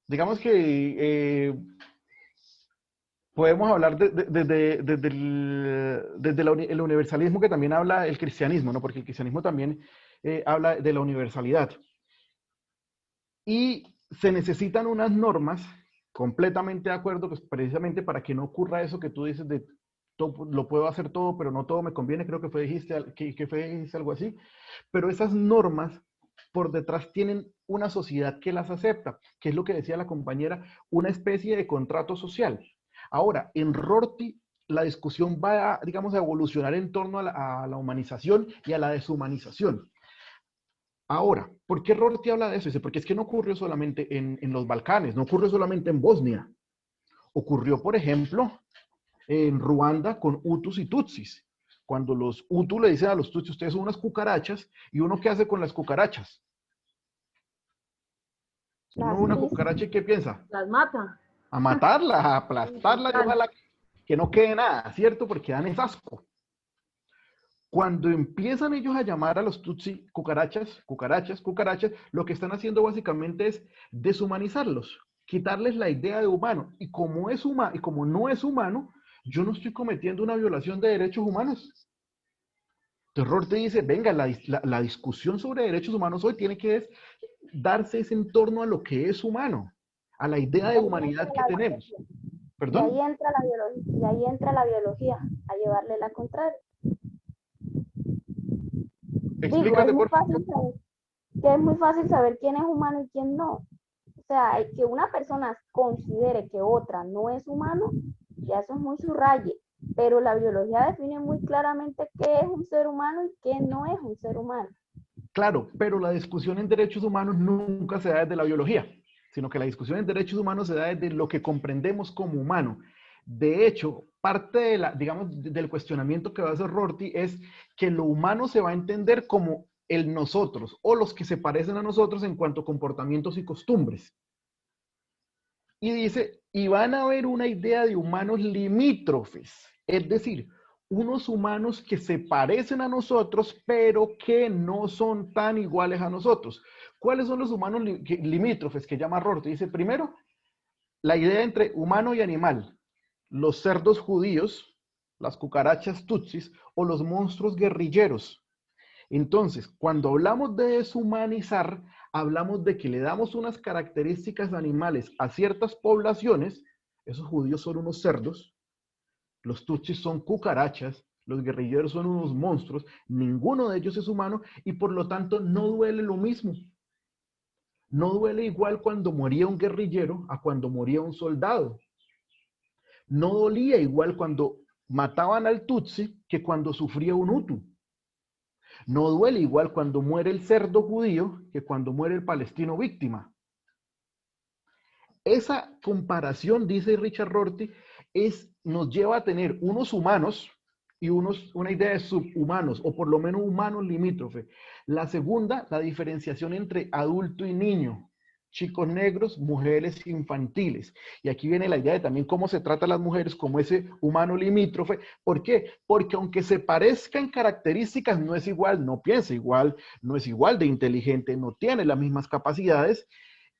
digamos que podemos hablar desde el universalismo que también habla el cristianismo, ¿no? Porque el cristianismo también habla de la universalidad. Y se necesitan unas normas, completamente de acuerdo, pues precisamente para que no ocurra eso que tú dices de todo, lo puedo hacer todo, pero no todo me conviene, creo que dijiste algo así. Pero esas normas por detrás tienen una sociedad que las acepta, que es lo que decía la compañera, una especie de contrato social. Ahora, en Rorty, la discusión va, digamos, a evolucionar en torno a la humanización y a la deshumanización. Ahora, ¿por qué Rorty habla de eso? Dice, porque es que no ocurrió solamente en los Balcanes, no ocurrió solamente en Bosnia. Ocurrió, por ejemplo, en Ruanda con Hutus y Tutsis. Cuando los Hutus le dicen a los Tutsis, ustedes son unas cucarachas, ¿y uno qué hace con las cucarachas? Uno una cucaracha, ¿qué piensa? Las mata. A matarla, a aplastarla y ojalá que no quede nada, ¿cierto? Porque dan es asco. Cuando empiezan ellos a llamar a los Tutsi cucarachas, cucarachas, cucarachas, lo que están haciendo básicamente es deshumanizarlos, quitarles la idea de humano. Y como es humano, y como no es humano, yo no estoy cometiendo una violación de derechos humanos. Terror te dice, venga, la discusión sobre derechos humanos hoy tiene que darse ese en torno a lo que es humano, a la idea de humanidad que tenemos. ¿Perdón? Y ahí entra la biología, a llevarle la contraria. Explícate, por favor. Es muy fácil saber quién es humano y quién no. O sea, que una persona considere que otra no es humano, ya eso es muy su raye. Pero la biología define muy claramente qué es un ser humano y qué no es un ser humano. Claro, pero la discusión en derechos humanos nunca se da desde la biología, sino que la discusión en derechos humanos se da desde lo que comprendemos como humano. De hecho, parte de del cuestionamiento que va a hacer Rorty es que lo humano se va a entender como el nosotros, o los que se parecen a nosotros en cuanto a comportamientos y costumbres. Y dice, y van a haber una idea de humanos limítrofes, es decir, unos humanos que se parecen a nosotros, pero que no son tan iguales a nosotros. ¿Cuáles son los humanos limítrofes que llama Rorty? Dice, primero, la idea entre humano y animal. Los cerdos judíos, las cucarachas tutsis o los monstruos guerrilleros. Entonces, cuando hablamos de deshumanizar, hablamos de que le damos unas características animales a ciertas poblaciones. Esos judíos son unos cerdos, los tutsis son cucarachas, los guerrilleros son unos monstruos, ninguno de ellos es humano y por lo tanto no duele lo mismo. No duele igual cuando moría un guerrillero a cuando moría un soldado. No dolía igual cuando mataban al Tutsi que cuando sufría un Hutu. No duele igual cuando muere el cerdo judío que cuando muere el palestino víctima. Esa comparación, dice Richard Rorty, nos lleva a tener unos humanos y una idea de subhumanos, o por lo menos humanos limítrofe. La segunda, la diferenciación entre adulto y niño. Chicos negros, mujeres infantiles. Y aquí viene la idea de también cómo se trata a las mujeres como ese humano limítrofe. ¿Por qué? Porque aunque se parezcan características, no es igual, no piensa igual, no es igual de inteligente, no tiene las mismas capacidades.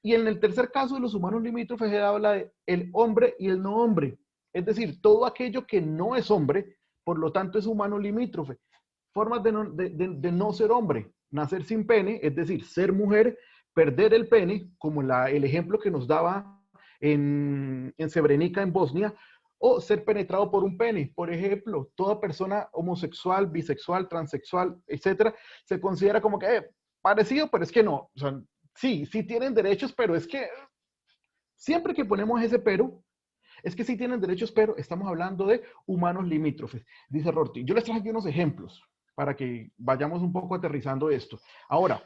Y en el tercer caso de los humanos limítrofes se habla de el hombre y el no hombre. Es decir, todo aquello que no es hombre, por lo tanto es humano limítrofe. Formas de no ser hombre, nacer sin pene, es decir, ser mujer, perder el pene, como el ejemplo que nos daba en Srebrenica, en Bosnia, o ser penetrado por un pene. Por ejemplo, toda persona homosexual, bisexual, transexual, etcétera, se considera como que parecido, pero es que no. O sea, sí tienen derechos, pero es que siempre que ponemos ese pero, es que sí tienen derechos, pero estamos hablando de humanos limítrofes. Dice Rorty, yo les traje aquí unos ejemplos para que vayamos un poco aterrizando esto. Ahora,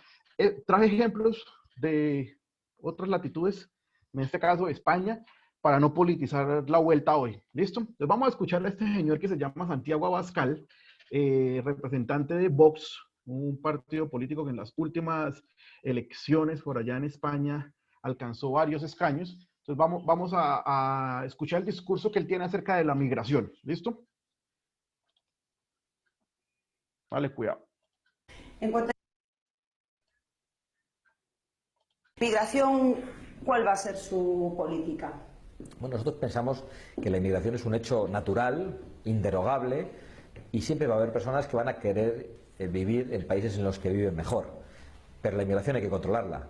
traje ejemplos de otras latitudes, en este caso España, para no politizar la vuelta hoy. ¿Listo? Entonces vamos a escuchar a este señor que se llama Santiago Abascal, representante de Vox, un partido político que en las últimas elecciones por allá en España alcanzó varios escaños. Entonces vamos a escuchar el discurso que él tiene acerca de la migración. ¿Listo? Vale, cuidado. En cuanto a migración, ¿cuál va a ser su política? Bueno, nosotros pensamos que la inmigración es un hecho natural, inderogable, y siempre va a haber personas que van a querer vivir en países en los que viven mejor. Pero la inmigración hay que controlarla.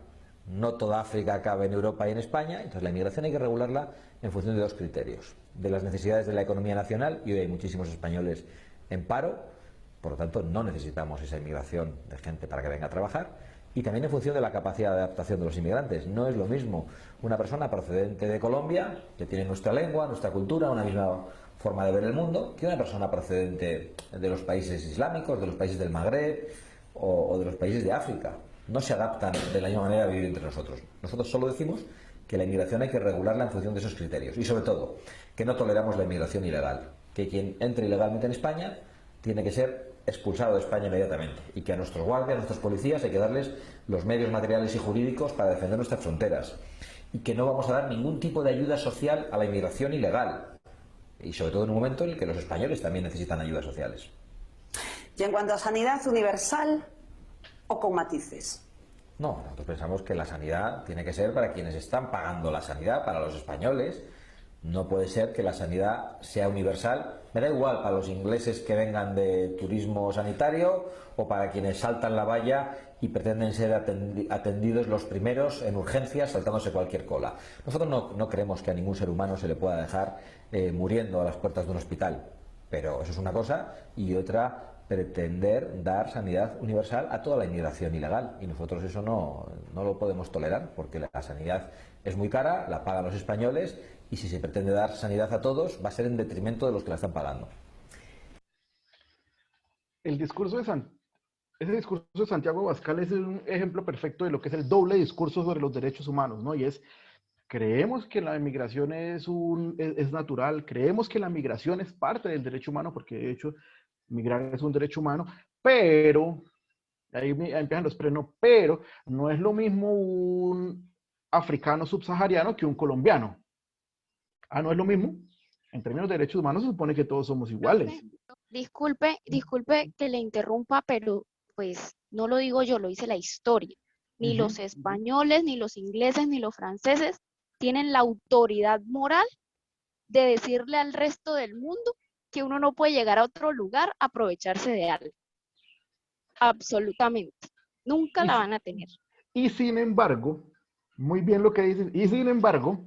No toda África cabe en Europa y en España, entonces la inmigración hay que regularla en función de dos criterios. De las necesidades de la economía nacional, y hoy hay muchísimos españoles en paro, por lo tanto no necesitamos esa inmigración de gente para que venga a trabajar, y también en función de la capacidad de adaptación de los inmigrantes. No es lo mismo una persona procedente de Colombia, que tiene nuestra lengua, nuestra cultura, una misma forma de ver el mundo, que una persona procedente de los países islámicos, de los países del Magreb o de los países de África. No se adaptan de la misma manera a vivir entre nosotros. Nosotros solo decimos que la inmigración hay que regularla en función de esos criterios. Y sobre todo, que no toleramos la inmigración ilegal. Que quien entre ilegalmente en España tiene que ser expulsado de España inmediatamente. Y que a nuestros guardias, a nuestros policías, hay que darles los medios materiales y jurídicos para defender nuestras fronteras. Y que no vamos a dar ningún tipo de ayuda social a la inmigración ilegal. Y sobre todo en un momento en el que los españoles también necesitan ayudas sociales. Y en cuanto a sanidad universal o con matices. No, nosotros pensamos que la sanidad tiene que ser para quienes están pagando la sanidad, para los españoles. No puede ser que la sanidad sea universal. Me da igual para los ingleses que vengan de turismo sanitario o para quienes saltan la valla y pretenden ser atendidos los primeros en urgencias saltándose cualquier cola. Nosotros no creemos que a ningún ser humano se le pueda dejar muriendo a las puertas de un hospital. Pero eso es una cosa, y otra, pretender dar sanidad universal a toda la inmigración ilegal, y nosotros eso no lo podemos tolerar, porque la sanidad es muy cara, la pagan los españoles, y si se pretende dar sanidad a todos va a ser en detrimento de los que la están pagando. Ese discurso de Santiago Abascal es un ejemplo perfecto de lo que es el doble discurso sobre los derechos humanos, ¿no? Y es: creemos que la migración es natural, creemos que la migración es parte del derecho humano, porque de hecho migrar es un derecho humano, pero, ahí empiezan los pero no es lo mismo un africano subsahariano que un colombiano. No es lo mismo. En términos de derechos humanos se supone que todos somos iguales. Disculpe que le interrumpa, pero pues no lo digo yo, lo dice la historia. Ni los españoles, ni los ingleses, ni los franceses tienen la autoridad moral de decirle al resto del mundo que uno no puede llegar a otro lugar a aprovecharse de algo. Absolutamente. Nunca la van a tener. Y sin embargo, muy bien lo que dicen, y sin embargo,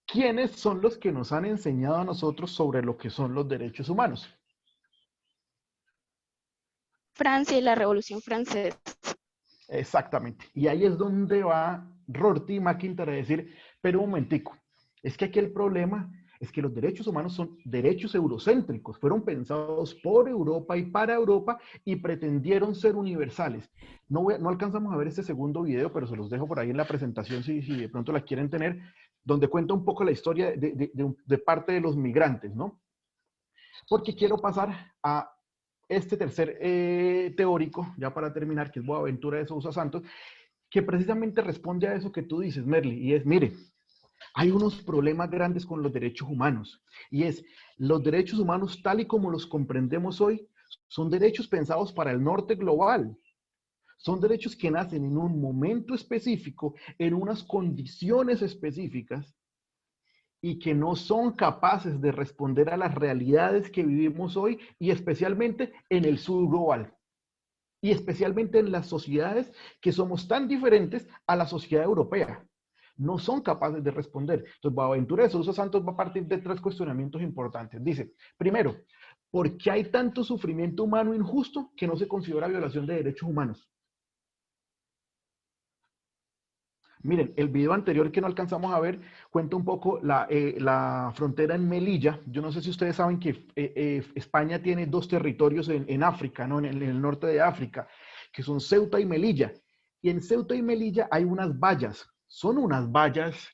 ¿quiénes son los que nos han enseñado a nosotros sobre lo que son los derechos humanos? Francia y la Revolución Francesa. Exactamente. Y ahí es donde va Rorty McIntyre a decir, pero un momentico, es que aquí el problema es que los derechos humanos son derechos eurocéntricos, fueron pensados por Europa y para Europa y pretendieron ser universales. No alcanzamos a ver este segundo video, pero se los dejo por ahí en la presentación si de pronto la quieren tener, donde cuenta un poco la historia de parte de los migrantes, ¿no? Porque quiero pasar a este tercer teórico, ya para terminar, que es Boaventura de Sousa Santos, que precisamente responde a eso que tú dices, Merly, y es, mire, hay unos problemas grandes con los derechos humanos, y es, los derechos humanos tal y como los comprendemos hoy, son derechos pensados para el norte global. Son derechos que nacen en un momento específico, en unas condiciones específicas, y que no son capaces de responder a las realidades que vivimos hoy, y especialmente en el sur global, y especialmente en las sociedades que somos tan diferentes a la sociedad europea. No son capaces de responder. Entonces, Boaventura de Sousa Santos va a partir de 3 cuestionamientos importantes. Dice, primero, ¿por qué hay tanto sufrimiento humano injusto que no se considera violación de derechos humanos? Miren, el video anterior que no alcanzamos a ver cuenta un poco la frontera en Melilla. Yo no sé si ustedes saben que España tiene 2 territorios en África, ¿no? En el norte de África, que son Ceuta y Melilla. Y en Ceuta y Melilla hay unas vallas. Son unas vallas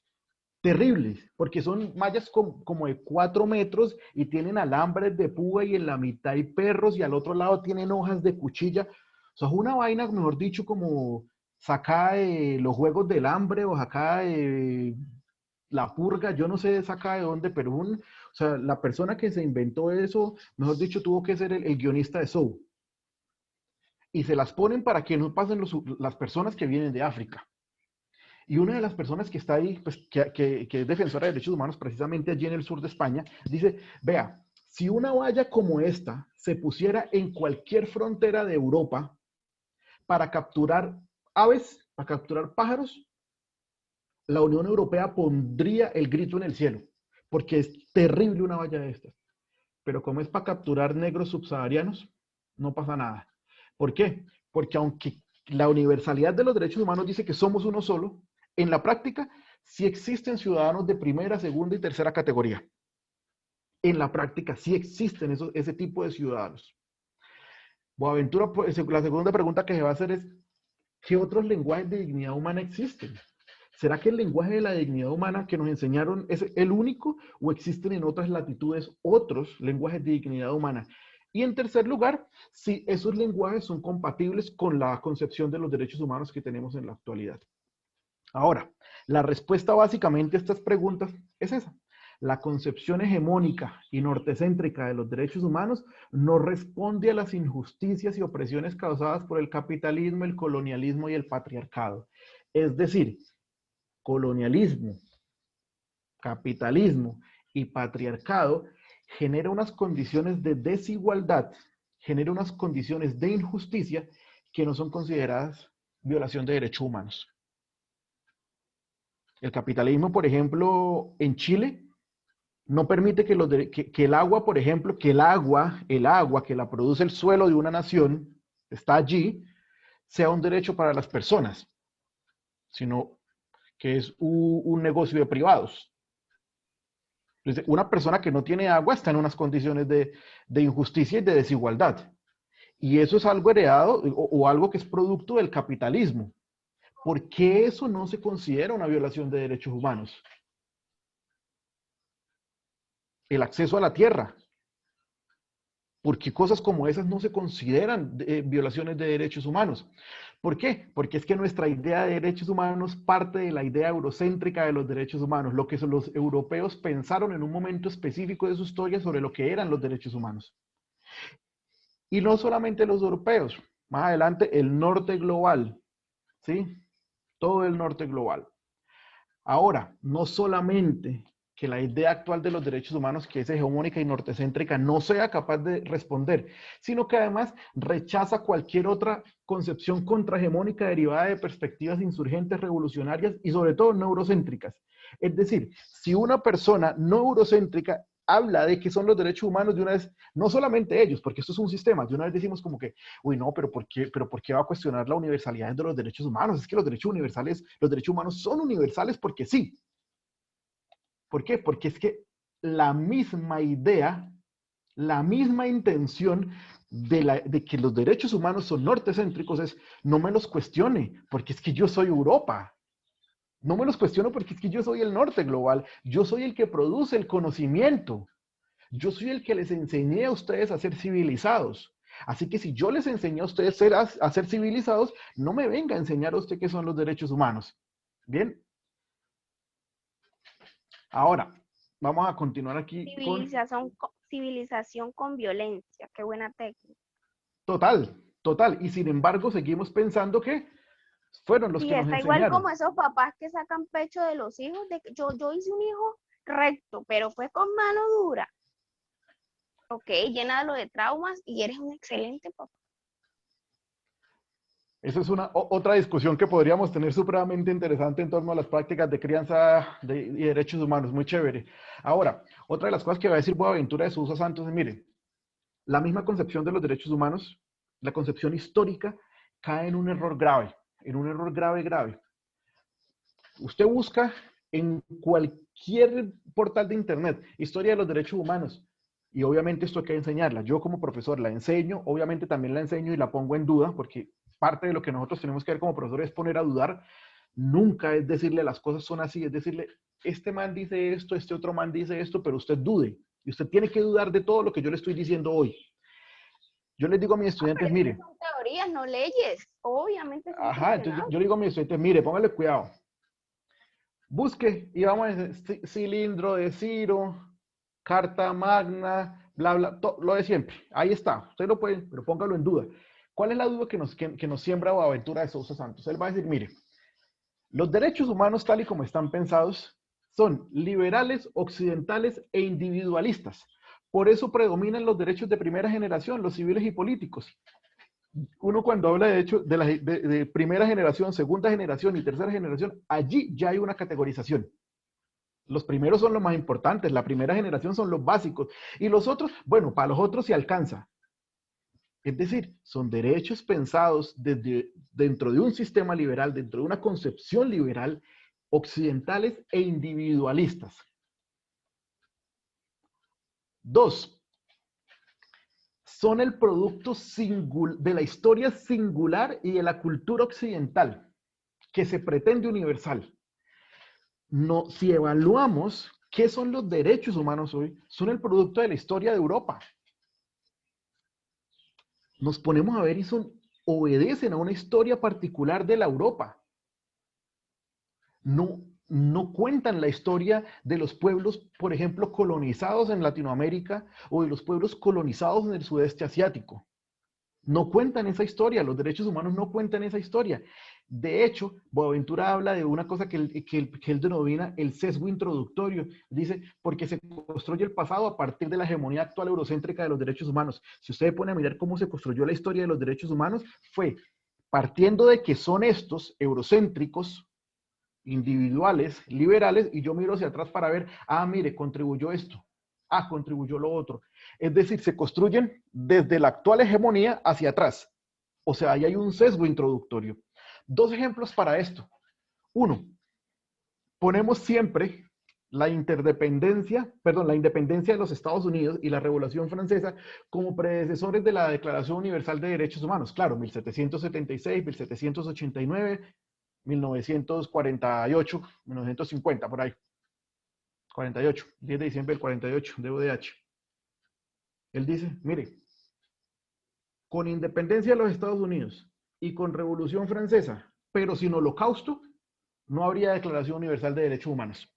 terribles, porque son mallas como de 4 metros y tienen alambres de púa y en la mitad hay perros y al otro lado tienen hojas de cuchilla. O sea, es una vaina, mejor dicho, como sacada de los Juegos del Hambre o sacada de La Purga, yo no sé sacada de dónde, pero o sea, la persona que se inventó eso, mejor dicho, tuvo que ser el guionista de Saw. Y se las ponen para que no pasen las personas que vienen de África. Y una de las personas que está ahí, pues, que es defensora de derechos humanos, precisamente allí en el sur de España, dice, vea, si una valla como esta se pusiera en cualquier frontera de Europa para capturar aves, para capturar pájaros, la Unión Europea pondría el grito en el cielo, porque es terrible una valla de estas. Pero como es para capturar negros subsaharianos, no pasa nada. ¿Por qué? Porque aunque la universalidad de los derechos humanos dice que somos uno solo, en la práctica sí existen ciudadanos de primera, segunda y tercera categoría. En la práctica sí existen ese tipo de ciudadanos. Boaventura, pues, la segunda pregunta que se va a hacer es, ¿qué otros lenguajes de dignidad humana existen? ¿Será que el lenguaje de la dignidad humana que nos enseñaron es el único o existen en otras latitudes otros lenguajes de dignidad humana? Y en tercer lugar, si esos lenguajes son compatibles con la concepción de los derechos humanos que tenemos en la actualidad. Ahora, la respuesta básicamente a estas preguntas es esa. La concepción hegemónica y nortecéntrica de los derechos humanos no responde a las injusticias y opresiones causadas por el capitalismo, el colonialismo y el patriarcado. Es decir, colonialismo, capitalismo y patriarcado genera unas condiciones de desigualdad, genera unas condiciones de injusticia que no son consideradas violación de derechos humanos. El capitalismo, por ejemplo, en Chile, no permite que el agua, por ejemplo, que el agua que la produce el suelo de una nación, está allí, sea un derecho para las personas, sino que es un negocio de privados. Entonces, una persona que no tiene agua está en unas condiciones de injusticia y de desigualdad. Y eso es algo heredado o algo que es producto del capitalismo. ¿Por qué eso no se considera una violación de derechos humanos? El acceso a la tierra. ¿Por qué cosas como esas no se consideran violaciones de derechos humanos? ¿Por qué? Porque es que nuestra idea de derechos humanos parte de la idea eurocéntrica de los derechos humanos, lo que los europeos pensaron en un momento específico de su historia sobre lo que eran los derechos humanos. Y no solamente los europeos, más adelante el norte global, ¿sí? Todo el norte global. Ahora, no solamente que la idea actual de los derechos humanos, que es hegemónica y nortecéntrica, no sea capaz de responder, sino que además rechaza cualquier otra concepción contrahegemónica derivada de perspectivas insurgentes, revolucionarias y sobre todo no eurocéntricas. Es decir, si una persona no eurocéntrica habla de que son los derechos humanos, de una vez, no solamente ellos, porque esto es un sistema, de una vez decimos como que, uy, no, pero ¿por qué va a cuestionar la universalidad de los derechos humanos? Es que los derechos humanos son universales porque sí. ¿Por qué? Porque es que la misma idea, la misma intención de que los derechos humanos son nortecéntricos es, no me los cuestione, porque es que yo soy Europa. No me los cuestiono porque es que yo soy el norte global. Yo soy el que produce el conocimiento. Yo soy el que les enseñé a ustedes a ser civilizados. Así que si yo les enseñé a ustedes a ser civilizados, no me venga a enseñar a usted qué son los derechos humanos. ¿Bien? Ahora, vamos a continuar aquí Civilización con violencia. Qué buena técnica. Total. Y sin embargo, seguimos pensando que fueron los que nos está enseñaron. igual como esos papás que sacan pecho de los hijos. Yo hice un hijo recto, pero fue con mano dura. Ok, llénalo de traumas y eres un excelente papá. Esa es otra discusión que podríamos tener supremamente interesante en torno a las prácticas de crianza y derechos humanos. Muy chévere. Ahora, otra de las cosas que va a decir Boaventura de Sousa Santos es, mire, la misma concepción de los derechos humanos, la concepción histórica, cae en un error grave. En un error grave. Usted busca en cualquier portal de internet historia de los derechos humanos y obviamente esto hay que enseñarla. Yo como profesor la enseño, obviamente también la enseño y la pongo en duda porque parte de lo que nosotros tenemos que ver como profesores es poner a dudar. Nunca es decirle las cosas son así, es decirle este man dice esto, este otro man dice esto, pero usted dude y usted tiene que dudar de todo lo que yo le estoy diciendo hoy. Yo les digo a mis estudiantes, mire. Son teorías, no leyes. Obviamente. Ajá, entonces yo le digo a mis estudiantes, mire, póngale cuidado. Busque, y vamos a decir, cilindro de Ciro, carta magna, bla, bla, lo de siempre. Ahí está, usted lo puede, pero póngalo en duda. ¿Cuál es la duda que nos siembra Boaventura de Sousa Santos? Él va a decir, mire, los derechos humanos tal y como están pensados son liberales, occidentales e individualistas. Por eso predominan los derechos de primera generación, los civiles y políticos. Uno cuando habla de hecho de primera generación, segunda generación y tercera generación, allí ya hay una categorización. Los primeros son los más importantes, la primera generación son los básicos y los otros, bueno, para los otros se alcanza. Es decir, son derechos pensados dentro de un sistema liberal, dentro de una concepción liberal, occidentales e individualistas. 2. Son el producto de la historia singular y de la cultura occidental, que se pretende universal. No, si evaluamos qué son los derechos humanos hoy, son el producto de la historia de Europa. Nos ponemos a ver y obedecen a una historia particular de la Europa. No, no cuentan la historia de los pueblos, por ejemplo, colonizados en Latinoamérica o de los pueblos colonizados en el sudeste asiático. No cuentan esa historia, los derechos humanos no cuentan esa historia. De hecho, Boaventura habla de una cosa que él denomina el sesgo introductorio. Dice, porque se construye el pasado a partir de la hegemonía actual eurocéntrica de los derechos humanos. Si usted pone a mirar cómo se construyó la historia de los derechos humanos, fue partiendo de que son estos eurocéntricos, individuales, liberales, y yo miro hacia atrás para ver, mire, contribuyó esto, contribuyó lo otro. Es decir, se construyen desde la actual hegemonía hacia atrás. O sea, ahí hay un sesgo introductorio. Dos ejemplos para esto. Uno, ponemos siempre la independencia de los Estados Unidos y la Revolución Francesa como predecesores de la Declaración Universal de Derechos Humanos. Claro, 1776, 1789, 1948, 1950, por ahí. 48, 10 de diciembre del 48, de UDH. Él dice, mire, con independencia de los Estados Unidos y con Revolución Francesa, pero sin Holocausto, no habría Declaración Universal de Derechos Humanos.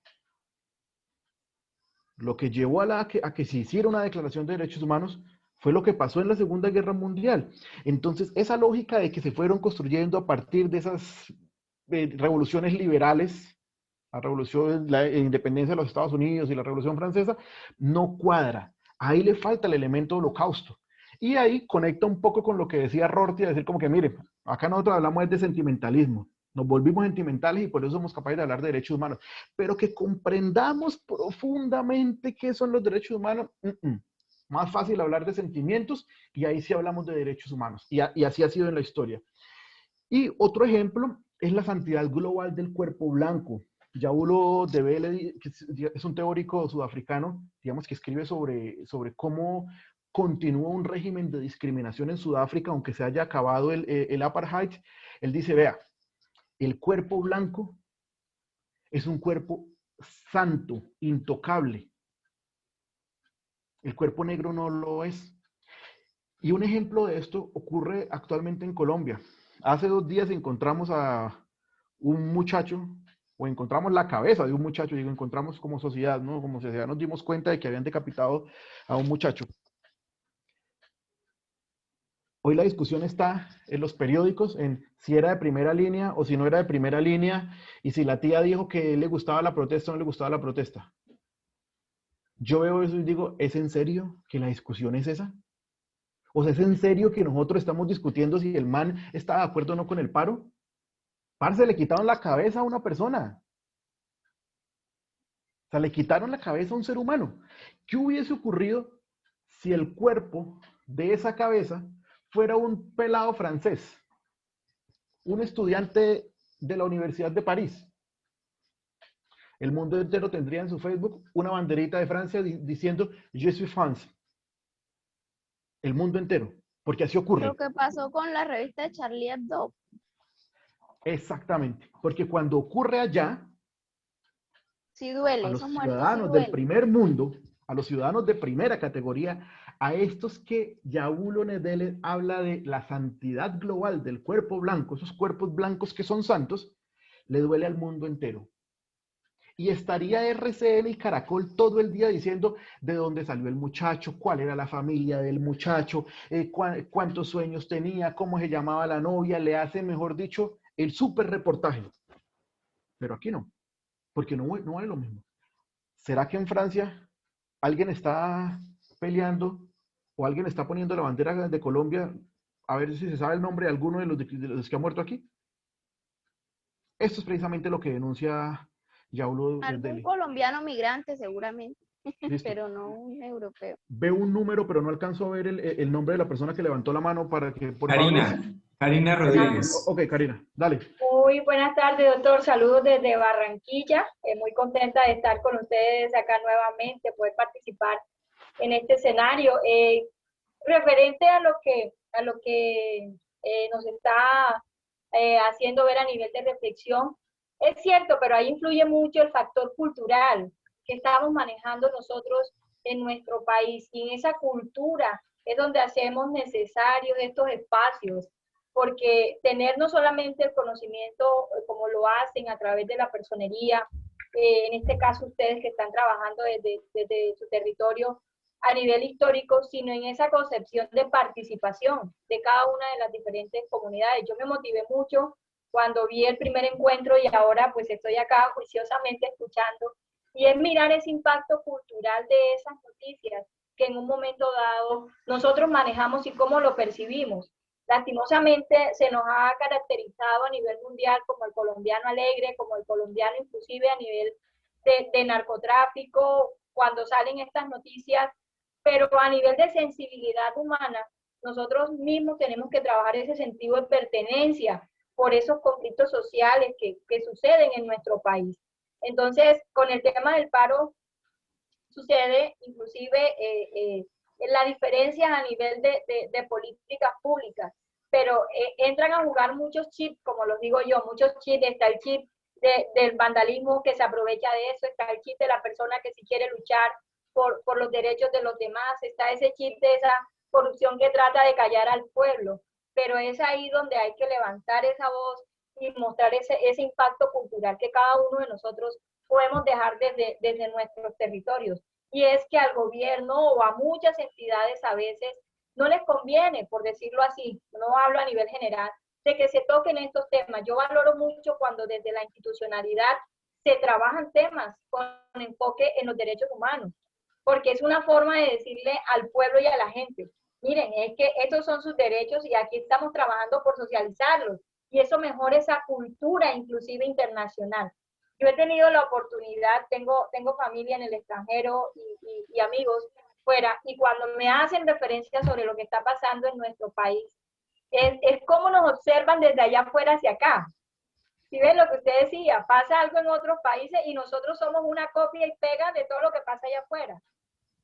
Lo que llevó a que se hiciera una Declaración de Derechos Humanos fue lo que pasó en la Segunda Guerra Mundial. Entonces, esa lógica de que se fueron construyendo a partir de esas revoluciones liberales, la independencia de los Estados Unidos y la Revolución Francesa, no cuadra. Ahí le falta el elemento holocausto. Y ahí conecta un poco con lo que decía Rorty, a decir como que, mire, acá nosotros hablamos de sentimentalismo. Nos volvimos sentimentales y por eso somos capaces de hablar de derechos humanos. Pero que comprendamos profundamente qué son los derechos humanos, más fácil hablar de sentimientos y ahí sí hablamos de derechos humanos. Y así ha sido en la historia. Y otro ejemplo es la santidad global del cuerpo blanco. Yaulo de Vele, que es un teórico sudafricano, digamos, que escribe sobre cómo continúa un régimen de discriminación en Sudáfrica, aunque se haya acabado el apartheid. Él dice, vea, el cuerpo blanco es un cuerpo santo, intocable. El cuerpo negro no lo es. Y un ejemplo de esto ocurre actualmente en Colombia. Hace 2 días encontramos a un muchacho, o encontramos la cabeza de un muchacho, digo, encontramos como sociedad, ¿no? Como sociedad nos dimos cuenta de que habían decapitado a un muchacho. Hoy la discusión está en los periódicos, en si era de primera línea o si no era de primera línea, y si la tía dijo que le gustaba la protesta o no le gustaba la protesta. Yo veo eso y digo, ¿es en serio que la discusión es esa? O sea, ¿es en serio que nosotros estamos discutiendo si el man está de acuerdo o no con el paro? Parce, le quitaron la cabeza a una persona. O sea, le quitaron la cabeza a un ser humano. ¿Qué hubiese ocurrido si el cuerpo de esa cabeza fuera un pelado francés? Un estudiante de la Universidad de París. El mundo entero tendría en su Facebook una banderita de Francia diciendo Je suis France. El mundo entero. Porque así ocurre. Lo que pasó con la revista de Charlie Hebdo. Exactamente, porque cuando ocurre allá, sí duele, a los eso muerto, ciudadanos sí duele. del primer mundo, a los ciudadanos de primera categoría, a estos que Yaulo Nedele habla de la santidad global del cuerpo blanco, esos cuerpos blancos que son santos, le duele al mundo entero. Y estaría RCN y Caracol todo el día diciendo de dónde salió el muchacho, cuál era la familia del muchacho, cuántos sueños tenía, cómo se llamaba la novia, le hacen, mejor dicho, el súper reportaje. Pero aquí no, porque no vale lo mismo. ¿Será que en Francia alguien está peleando o alguien está poniendo la bandera de Colombia a ver si se sabe el nombre de alguno de los que ha muerto aquí? Esto es precisamente lo que denuncia Yaulo Algún Nedele. colombiano migrante seguramente, Listo. pero no un europeo. Veo un número, pero no alcanzo a ver el nombre de la persona que levantó la mano para que... Por Karina Rodríguez. Ok, Karina, dale. Muy buenas tardes, doctor. Saludos desde Barranquilla. Muy contenta de estar con ustedes acá nuevamente, poder participar en este escenario. Referente a lo que nos está haciendo ver a nivel de reflexión, es cierto, pero ahí influye mucho el factor cultural que estamos manejando nosotros en nuestro país. Y en esa cultura es donde hacemos necesarios estos espacios, porque tener no solamente el conocimiento como lo hacen a través de la personería en este caso ustedes que están trabajando desde su territorio a nivel histórico, sino en esa concepción de participación de cada una de las diferentes comunidades. Yo me motivé mucho cuando vi el primer encuentro y ahora pues estoy acá juiciosamente escuchando, y es mirar ese impacto cultural de esas noticias que en un momento dado nosotros manejamos y cómo lo percibimos. Lastimosamente se nos ha caracterizado a nivel mundial como el colombiano alegre, como el colombiano inclusive a nivel de narcotráfico, cuando salen estas noticias, pero a nivel de sensibilidad humana, nosotros mismos tenemos que trabajar ese sentido de pertenencia por esos conflictos sociales que suceden en nuestro país. Entonces, con el tema del paro, sucede inclusive la diferencia a nivel de políticas públicas, pero entran a jugar muchos chips, como los digo yo, muchos chips. Está el chip del vandalismo que se aprovecha de eso, está el chip de la persona que sí quiere luchar por los derechos de los demás, está ese chip de esa corrupción que trata de callar al pueblo, pero es ahí donde hay que levantar esa voz y mostrar ese impacto cultural que cada uno de nosotros podemos dejar desde nuestros territorios. Y es que al gobierno o a muchas entidades a veces no les conviene, por decirlo así, no hablo a nivel general, de que se toquen estos temas. Yo valoro mucho cuando desde la institucionalidad se trabajan temas con enfoque en los derechos humanos, porque es una forma de decirle al pueblo y a la gente, miren, es que estos son sus derechos y aquí estamos trabajando por socializarlos, y eso mejora esa cultura inclusive internacional. Yo he tenido la oportunidad, tengo familia en el extranjero y amigos fuera, y cuando me hacen referencia sobre lo que está pasando en nuestro país, es como nos observan desde allá afuera hacia acá. Si ven lo que usted decía, pasa algo en otros países y nosotros somos una copia y pega de todo lo que pasa allá afuera.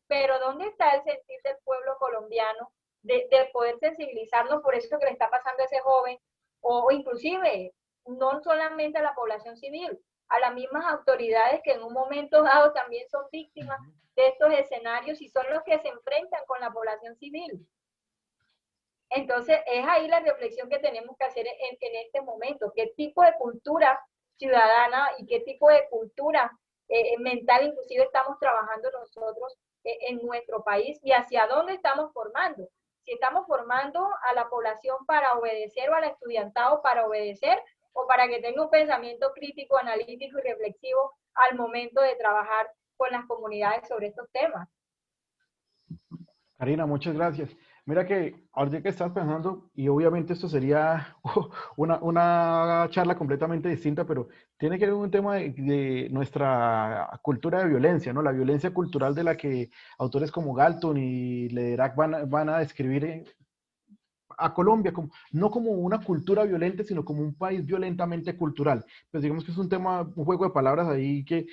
Pero ¿dónde está el sentir del pueblo colombiano de poder sensibilizarnos por eso que le está pasando a ese joven? O inclusive, no solamente a la población civil, a las mismas autoridades que en un momento dado también son víctimas de estos escenarios y son los que se enfrentan con la población civil. Entonces, es ahí la reflexión que tenemos que hacer en este momento. ¿Qué tipo de cultura ciudadana y qué tipo de cultura mental inclusive estamos trabajando nosotros en nuestro país y hacia dónde estamos formando? Si estamos formando a la población para obedecer o al estudiantado para obedecer, o para que tenga un pensamiento crítico, analítico y reflexivo al momento de trabajar con las comunidades sobre estos temas. Karina, muchas gracias. Mira que ahorita que estás pensando, y obviamente esto sería una charla completamente distinta, pero tiene que ver con un tema de nuestra cultura de violencia, ¿no? La violencia cultural de la que autores como Galton y Lederach van a describir a Colombia, no como una cultura violenta, sino como un país violentamente cultural. Pues digamos que es un tema, un juego de palabras ahí que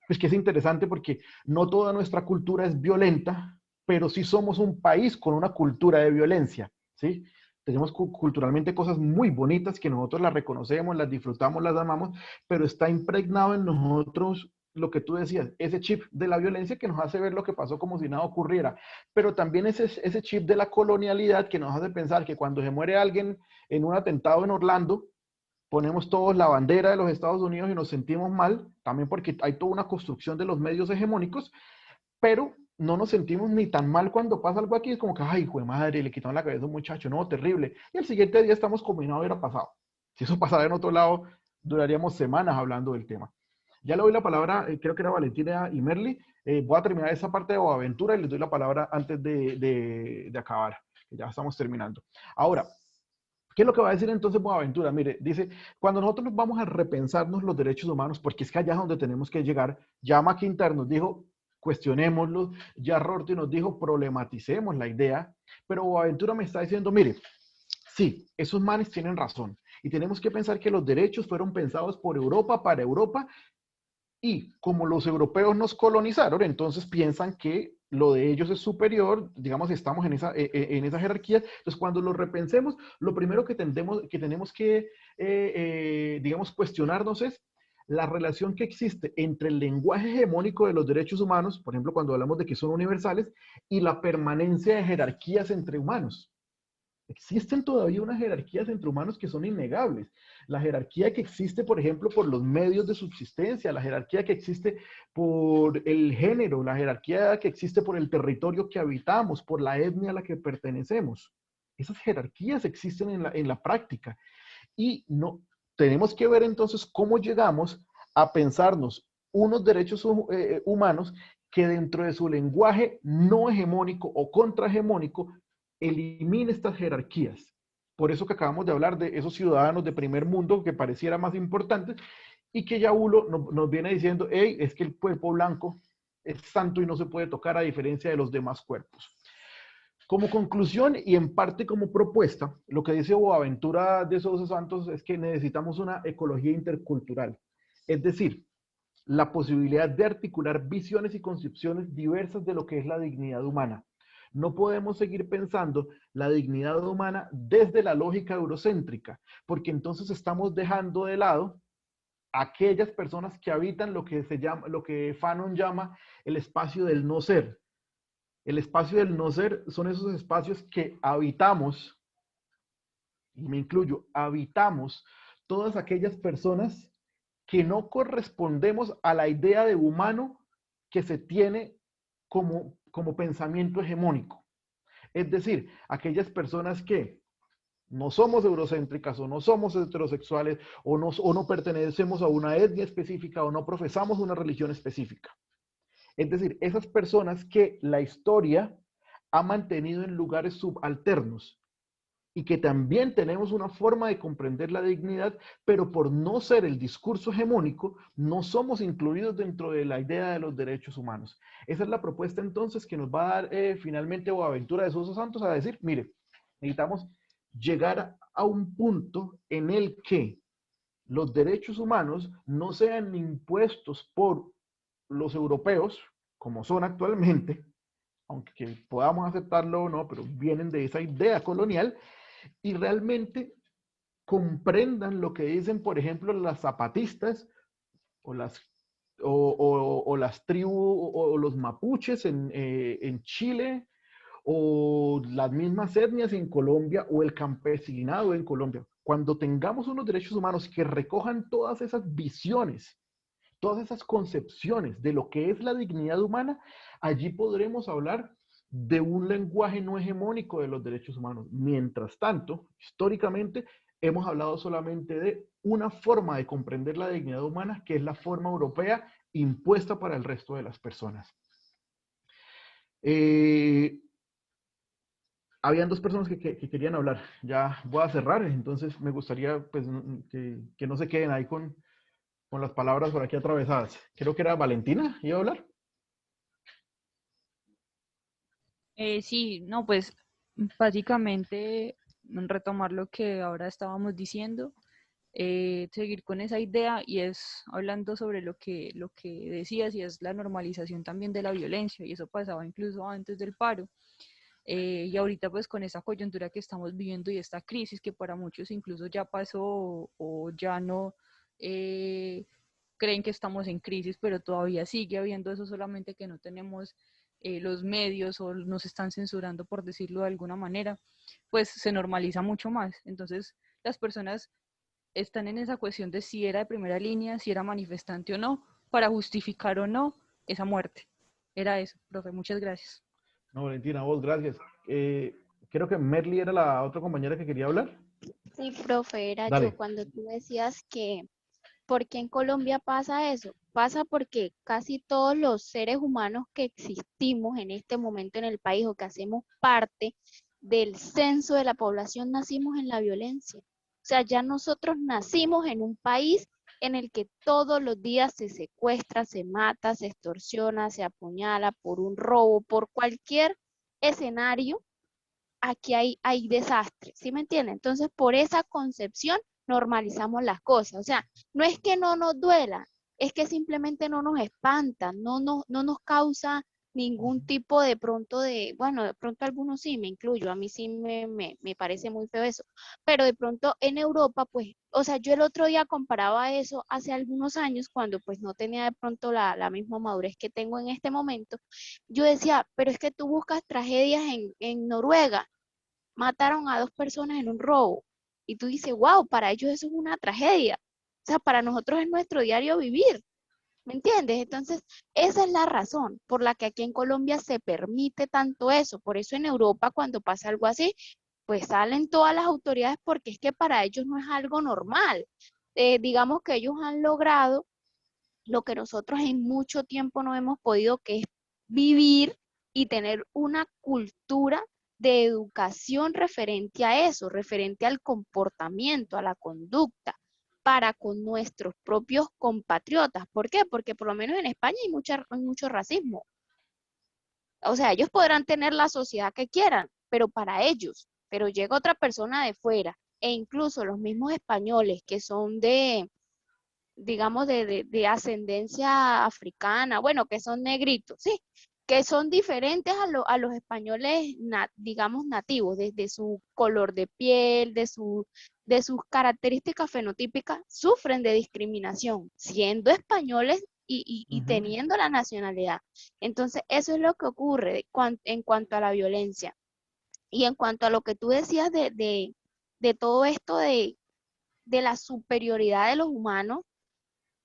es interesante porque no toda nuestra cultura es violenta, pero sí somos un país con una cultura de violencia, ¿sí? Tenemos culturalmente cosas muy bonitas que nosotros las reconocemos, las disfrutamos, las amamos, pero está impregnado en nosotros lo que tú decías, ese chip de la violencia que nos hace ver lo que pasó como si nada ocurriera, pero también ese chip de la colonialidad que nos hace pensar que cuando se muere alguien en un atentado en Orlando, ponemos todos la bandera de los Estados Unidos y nos sentimos mal, también porque hay toda una construcción de los medios hegemónicos, pero no nos sentimos ni tan mal cuando pasa algo aquí, es como que, ay, hijo de madre, le quitaron la cabeza a un muchacho, no, terrible, y el siguiente día estamos como si no hubiera pasado. Si eso pasara en otro lado, duraríamos semanas hablando del tema. Ya le doy la palabra, creo que era Valentina y Merly. Voy a terminar esa parte de Boaventura y les doy la palabra antes de acabar, que ya estamos terminando. Ahora, ¿qué es lo que va a decir entonces Boaventura? Mire, dice, cuando nosotros vamos a repensarnos los derechos humanos, porque es que allá es donde tenemos que llegar, ya McIntyre nos dijo, cuestionémoslos, ya Rorty nos dijo, problematicemos la idea, pero Boaventura me está diciendo, mire, sí, esos manes tienen razón, y tenemos que pensar que los derechos fueron pensados por Europa, para Europa, y como los europeos nos colonizaron, entonces piensan que lo de ellos es superior, digamos, estamos en esa jerarquía. Entonces, cuando lo repensemos, lo primero que tenemos que digamos, cuestionarnos es la relación que existe entre el lenguaje hegemónico de los derechos humanos, por ejemplo, cuando hablamos de que son universales, y la permanencia de jerarquías entre humanos. Existen todavía unas jerarquías entre humanos que son innegables. La jerarquía que existe, por ejemplo, por los medios de subsistencia, la jerarquía que existe por el género, la jerarquía que existe por el territorio que habitamos, por la etnia a la que pertenecemos. Esas jerarquías existen en la práctica. Y no, tenemos que ver entonces cómo llegamos a pensarnos unos derechos humanos que dentro de su lenguaje no hegemónico o contrahegemónico elimine estas jerarquías. Por eso que acabamos de hablar de esos ciudadanos de primer mundo que pareciera más importantes y que ya Ulo nos viene diciendo, hey, es que el cuerpo blanco es santo y no se puede tocar a diferencia de los demás cuerpos. Como conclusión y en parte como propuesta, lo que dice Boaventura de Sousa Santos es que necesitamos una ecología intercultural. Es decir, la posibilidad de articular visiones y concepciones diversas de lo que es la dignidad humana. No podemos seguir pensando la dignidad humana desde la lógica eurocéntrica, porque entonces estamos dejando de lado aquellas personas que habitan lo que Fanon llama el espacio del no ser. El espacio del no ser son esos espacios que habitamos, y me incluyo, habitamos todas aquellas personas que no correspondemos a la idea de humano que se tiene como pensamiento hegemónico. Es decir, aquellas personas que no somos eurocéntricas o no somos heterosexuales o no pertenecemos a una etnia específica o no profesamos una religión específica. Es decir, esas personas que la historia ha mantenido en lugares subalternos y que también tenemos una forma de comprender la dignidad, pero por no ser el discurso hegemónico, no somos incluidos dentro de la idea de los derechos humanos. Esa es la propuesta entonces que nos va a dar finalmente Boaventura de Sousa Santos a decir, mire, necesitamos llegar a un punto en el que los derechos humanos no sean impuestos por los europeos, como son actualmente, aunque podamos aceptarlo o no, pero vienen de esa idea colonial, y realmente comprendan lo que dicen, por ejemplo, las zapatistas o las tribus o los mapuches en Chile, o las mismas etnias en Colombia, o el campesinado en Colombia. Cuando tengamos unos derechos humanos que recojan todas esas visiones, todas esas concepciones de lo que es la dignidad humana, allí podremos hablar de un lenguaje no hegemónico de los derechos humanos. Mientras tanto, históricamente, hemos hablado solamente de una forma de comprender la dignidad humana, que es la forma europea impuesta para el resto de las personas. Habían dos personas que querían hablar. Ya voy a cerrar, entonces me gustaría pues, que no se queden ahí con las palabras por aquí atravesadas. Creo que era Valentina, ¿iba a hablar? Sí, no, pues básicamente retomar lo que ahora estábamos diciendo, seguir con esa idea y es hablando sobre lo que decías y es la normalización también de la violencia y eso pasaba incluso antes del paro. Y ahorita pues con esa coyuntura que estamos viviendo y esta crisis que para muchos incluso ya pasó o ya no creen que estamos en crisis, pero todavía sigue habiendo eso, solamente que no tenemos los medios o nos están censurando, por decirlo de alguna manera, pues se normaliza mucho más. Entonces las personas están en esa cuestión de si era de primera línea, si era manifestante o no, para justificar o no esa muerte. Era eso, profe, muchas gracias. No, Valentina, vos, gracias. Creo que Merly era la otra compañera que quería hablar. Sí, profe, era Dale. yo cuando tú decías que ¿por qué en Colombia pasa eso? Pasa porque casi todos los seres humanos que existimos en este momento en el país o que hacemos parte del censo de la población nacimos en la violencia. O sea, ya nosotros nacimos en un país en el que todos los días se secuestra, se mata, se extorsiona, se apuñala por un robo, por cualquier escenario. Aquí hay desastre, ¿sí me entienden? Entonces, por esa concepción normalizamos las cosas. O sea, no es que no nos duela, es que simplemente no nos espanta, no nos causa ningún tipo de pronto bueno, de pronto algunos sí, me incluyo, a mí sí me parece muy feo eso, pero de pronto en Europa, pues, o sea, yo el otro día comparaba eso hace algunos años, cuando pues no tenía de pronto la misma madurez que tengo en este momento, yo decía, pero es que tú buscas tragedias en Noruega, mataron a 2 personas en un robo. Y tú dices, wow, para ellos eso es una tragedia. O sea, para nosotros es nuestro diario vivir. ¿Me entiendes? Entonces, esa es la razón por la que aquí en Colombia se permite tanto eso. Por eso en Europa, cuando pasa algo así, pues salen todas las autoridades porque es que para ellos no es algo normal. Digamos que ellos han logrado lo que nosotros en mucho tiempo no hemos podido, que es vivir y tener una cultura de educación referente a eso, referente al comportamiento, a la conducta, para con nuestros propios compatriotas. ¿Por qué? Porque por lo menos en España hay mucho racismo. O sea, ellos podrán tener la sociedad que quieran, pero para ellos, pero llega otra persona de fuera, e incluso los mismos españoles que son digamos, de ascendencia africana, bueno, que son negritos, ¿sí? Que son diferentes a los españoles, digamos, nativos, desde su color de piel, de sus características fenotípicas, sufren de discriminación, siendo españoles y teniendo la nacionalidad. Entonces, eso es lo que ocurre en cuanto a la violencia. Y en cuanto a lo que tú decías de todo esto de la superioridad de los humanos,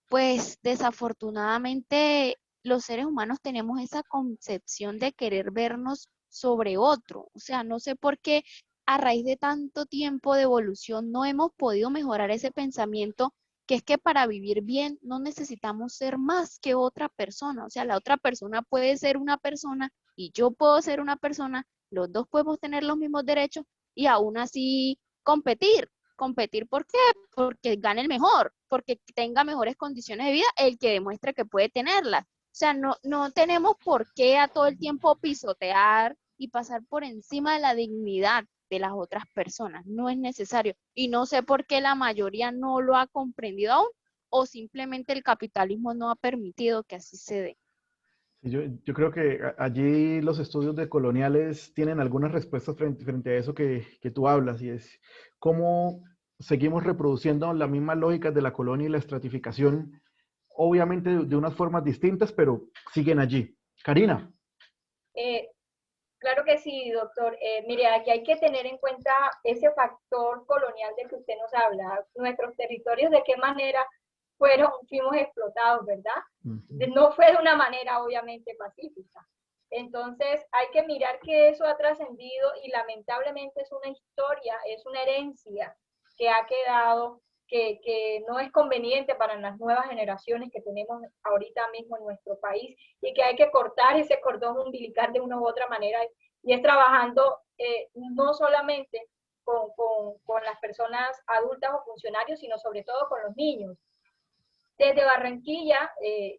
pues desafortunadamente los seres humanos tenemos esa concepción de querer vernos sobre otro. O sea, no sé por qué a raíz de tanto tiempo de evolución no hemos podido mejorar ese pensamiento, que es que para vivir bien no necesitamos ser más que otra persona. O sea, la otra persona puede ser una persona y yo puedo ser una persona, los dos podemos tener los mismos derechos y aún así competir. ¿Competir por qué? Porque gane el mejor, porque tenga mejores condiciones de vida el que demuestre que puede tenerlas. O sea, no tenemos por qué a todo el tiempo pisotear y pasar por encima de la dignidad de las otras personas. No es necesario. Y no sé por qué la mayoría no lo ha comprendido aún, o simplemente el capitalismo no ha permitido que así se dé. Yo creo que allí los estudios de coloniales tienen algunas respuestas frente a eso que tú hablas, y es cómo seguimos reproduciendo las mismas lógicas de la colonia y la estratificación, obviamente de unas formas distintas, pero siguen allí. Karina. Claro que sí, doctor. Mire, aquí hay que tener en cuenta ese factor colonial del que usted nos habla. Nuestros territorios, de qué manera fuimos explotados, ¿verdad? No fue de una manera obviamente pacífica. Entonces hay que mirar que eso ha trascendido y lamentablemente es una historia, es una herencia que ha quedado, que no es conveniente para las nuevas generaciones que tenemos ahorita mismo en nuestro país, y que hay que cortar ese cordón umbilical de una u otra manera, y es trabajando no solamente con las personas adultas o funcionarios, sino sobre todo con los niños. Desde Barranquilla,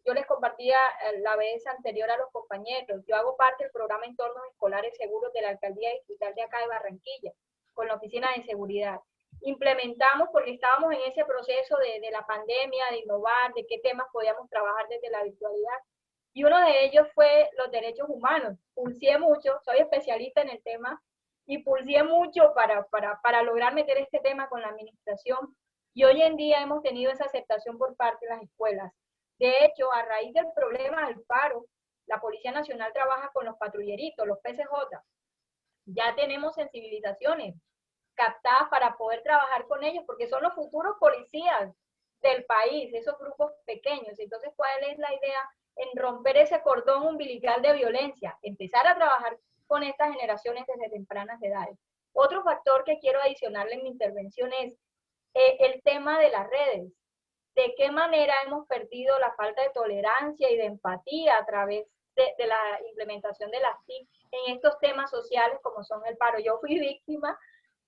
yo les compartía la vez anterior a los compañeros, yo hago parte del programa Entornos Escolares Seguros de la Alcaldía Distrital de acá de Barranquilla, con la Oficina de Seguridad. Implementamos, porque estábamos en ese proceso de la pandemia, de innovar, de qué temas podíamos trabajar desde la virtualidad, y uno de ellos fue los derechos humanos. Pulsé mucho, soy especialista en el tema, y pulsé mucho para lograr meter este tema con la administración. Y hoy en día hemos tenido esa aceptación por parte de las escuelas. De hecho, a raíz del problema del paro, la Policía Nacional trabaja con los patrulleritos, los PCJ. Ya tenemos sensibilizaciones captadas para poder trabajar con ellos, porque son los futuros policías del país, esos grupos pequeños. Entonces, ¿cuál es la idea? En romper ese cordón umbilical de violencia, empezar a trabajar con estas generaciones desde tempranas edades. Otro factor que quiero adicionarle en mi intervención es el tema de las redes. ¿De qué manera hemos perdido la falta de tolerancia y de empatía a través de la implementación de las TIC en estos temas sociales como son el paro? Yo fui víctima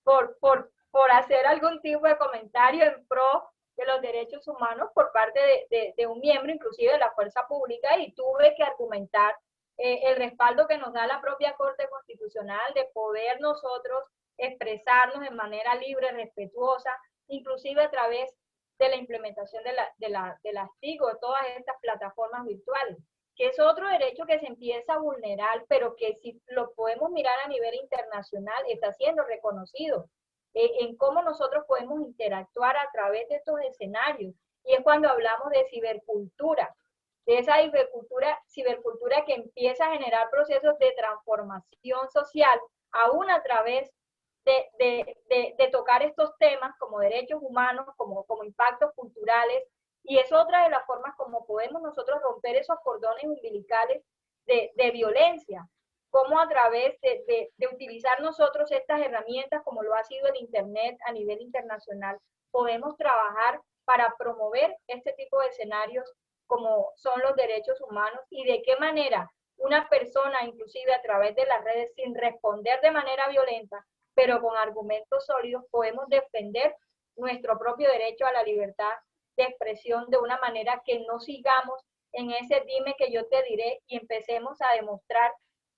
por hacer algún tipo de comentario en pro de los derechos humanos por parte de un miembro inclusive de la fuerza pública, y tuve que argumentar el respaldo que nos da la propia Corte Constitucional de poder nosotros expresarnos de manera libre, respetuosa, inclusive a través de la implementación de las TIC o de todas estas plataformas virtuales, que es otro derecho que se empieza a vulnerar, pero que si lo podemos mirar a nivel internacional está siendo reconocido, en cómo nosotros podemos interactuar a través de estos escenarios. Y es cuando hablamos de cibercultura, de esa cibercultura que empieza a generar procesos de transformación social, aún a través de tocar estos temas como derechos humanos, como impactos culturales, y es otra de las formas como podemos nosotros romper esos cordones umbilicales de violencia, cómo a través de utilizar nosotros estas herramientas, como lo ha sido el Internet a nivel internacional, podemos trabajar para promover este tipo de escenarios como son los derechos humanos, y de qué manera una persona, inclusive a través de las redes, sin responder de manera violenta, pero con argumentos sólidos, podemos defender nuestro propio derecho a la libertad de expresión de una manera que no sigamos en ese dime que yo te diré y empecemos a demostrar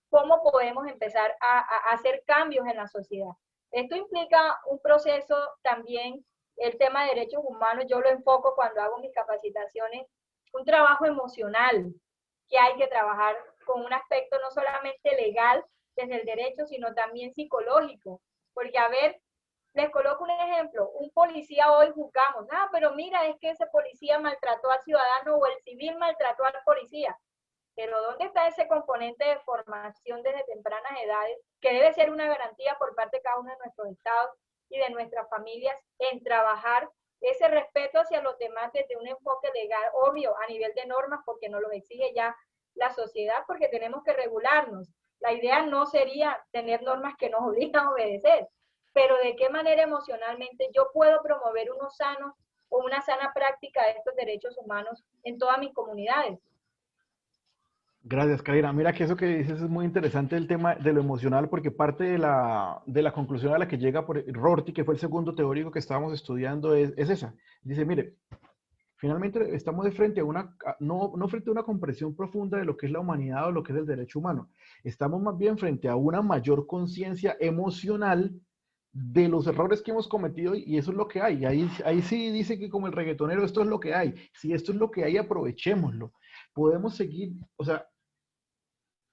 cómo podemos empezar a hacer cambios en la sociedad. Esto implica un proceso también, el tema de derechos humanos, yo lo enfoco cuando hago mis capacitaciones, un trabajo emocional que hay que trabajar con un aspecto no solamente legal desde el derecho, sino también psicológico. Porque, a ver, les coloco un ejemplo, un policía hoy juzgamos, pero mira, es que ese policía maltrató al ciudadano o el civil maltrató al policía. Pero ¿dónde está ese componente de formación desde tempranas edades que debe ser una garantía por parte de cada uno de nuestros estados y de nuestras familias en trabajar ese respeto hacia los demás desde un enfoque legal, obvio, a nivel de normas, porque nos lo exige ya la sociedad, porque tenemos que regularnos. La idea no sería tener normas que nos obligan a obedecer, pero de qué manera emocionalmente yo puedo promover unos sanos o una sana práctica de estos derechos humanos en todas mis comunidades. Gracias, Karina. Mira que eso que dices es muy interesante, el tema de lo emocional, porque parte de la conclusión a la que llega por Rorty, que fue el segundo teórico que estábamos estudiando, es esa. Dice, mire, finalmente estamos de frente a no frente a una comprensión profunda de lo que es la humanidad o lo que es el derecho humano. Estamos más bien frente a una mayor conciencia emocional de los errores que hemos cometido, y eso es lo que hay. Ahí sí dice que como el reggaetonero, esto es lo que hay. Si esto es lo que hay, aprovechémoslo. Podemos seguir, o sea,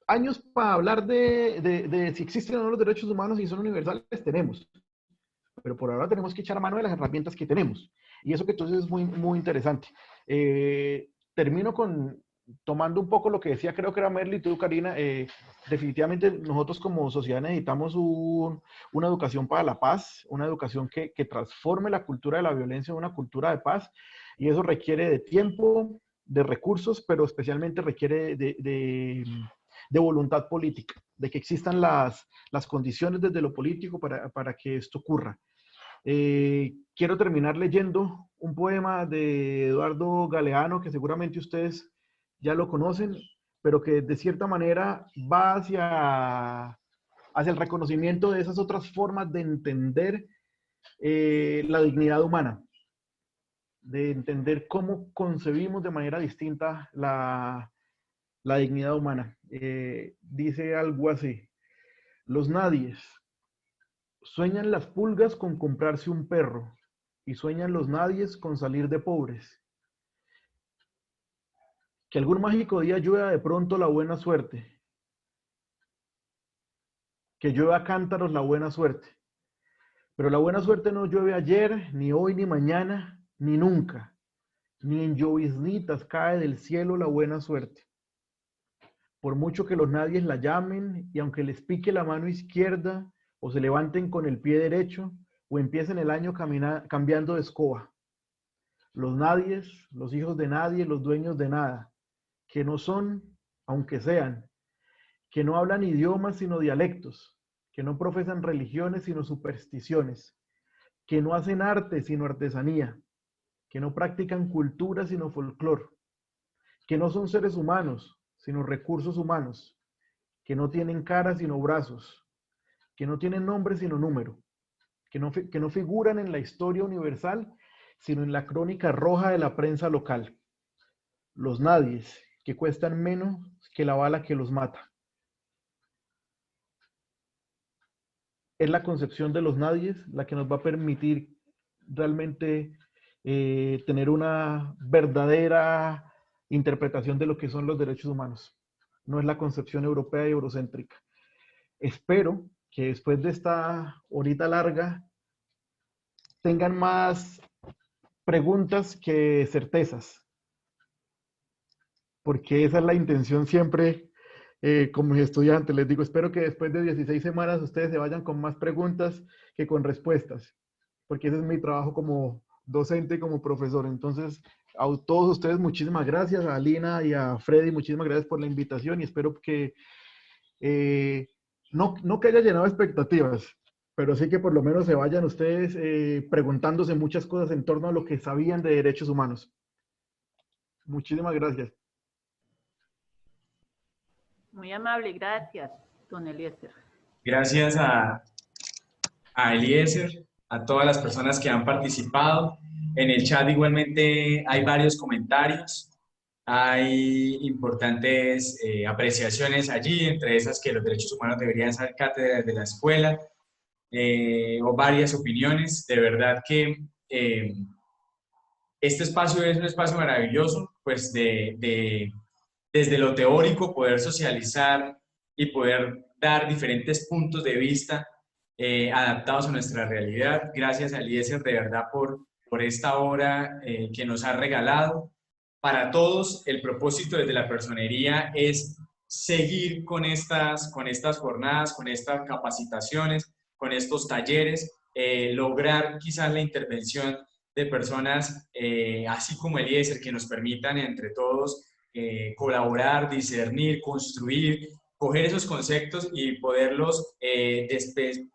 años para hablar de si existen o no los derechos humanos y son universales, tenemos. Pero por ahora tenemos que echar mano de las herramientas que tenemos. Y eso que entonces es muy, muy interesante. Termino tomando un poco lo que decía, creo que era Merly y tú, Karina. Definitivamente nosotros como sociedad necesitamos una educación para la paz, una educación que transforme la cultura de la violencia en una cultura de paz. Y eso requiere de tiempo, de recursos, pero especialmente requiere de voluntad política, de que existan las condiciones desde lo político para que esto ocurra. Quiero terminar leyendo un poema de Eduardo Galeano, que seguramente ustedes ya lo conocen, pero que de cierta manera va hacia el reconocimiento de esas otras formas de entender la dignidad humana, de entender cómo concebimos de manera distinta la dignidad humana. Dice algo así: los nadies sueñan las pulgas con comprarse un perro, y sueñan los nadies con salir de pobres. Que algún mágico día llueva de pronto la buena suerte, que llueva a cántaros la buena suerte. Pero la buena suerte no llueve ayer, ni hoy, ni mañana, ni nunca. Ni en lloviznitas cae del cielo la buena suerte. Por mucho que los nadies la llamen, y aunque les pique la mano izquierda, o se levanten con el pie derecho, o empiecen el año cambiando de escoba. Los nadies, los hijos de nadie, los dueños de nada, que no son, aunque sean, que no hablan idiomas sino dialectos, que no profesan religiones sino supersticiones, que no hacen arte sino artesanía, que no practican cultura sino folclore, que no son seres humanos sino recursos humanos, que no tienen cara sino brazos, que no tienen nombre sino número, que no figuran en la historia universal sino en la crónica roja de la prensa local. Los nadies, que cuestan menos que la bala que los mata. Es la concepción de los nadies la que nos va a permitir realmente tener una verdadera interpretación de lo que son los derechos humanos. No es la concepción europea y eurocéntrica. Espero que después de esta horita larga tengan más preguntas que certezas, porque esa es la intención siempre como mis estudiantes. Les digo, espero que después de 16 semanas ustedes se vayan con más preguntas que con respuestas, porque ese es mi trabajo como docente y como profesor. Entonces, a todos ustedes muchísimas gracias, a Alina y a Freddy, muchísimas gracias por la invitación y espero que no que haya llenado expectativas, pero sí que por lo menos se vayan ustedes preguntándose muchas cosas en torno a lo que sabían de derechos humanos. Muchísimas gracias. Muy amable, gracias, don Eliezer. Gracias a Eliezer, a todas las personas que han participado. En el chat igualmente hay varios comentarios, hay importantes apreciaciones allí, entre esas que los derechos humanos deberían ser cátedras de la escuela, o varias opiniones. De verdad que este espacio es un espacio maravilloso, pues desde lo teórico poder socializar y poder dar diferentes puntos de vista adaptados a nuestra realidad. Gracias a Eliezer de verdad por esta hora que nos ha regalado. Para todos, el propósito desde la personería es seguir con estas jornadas, con estas capacitaciones, con estos talleres, lograr quizás la intervención de personas así como Eliezer, que nos permitan entre todos colaborar, discernir, construir, coger esos conceptos y poderlos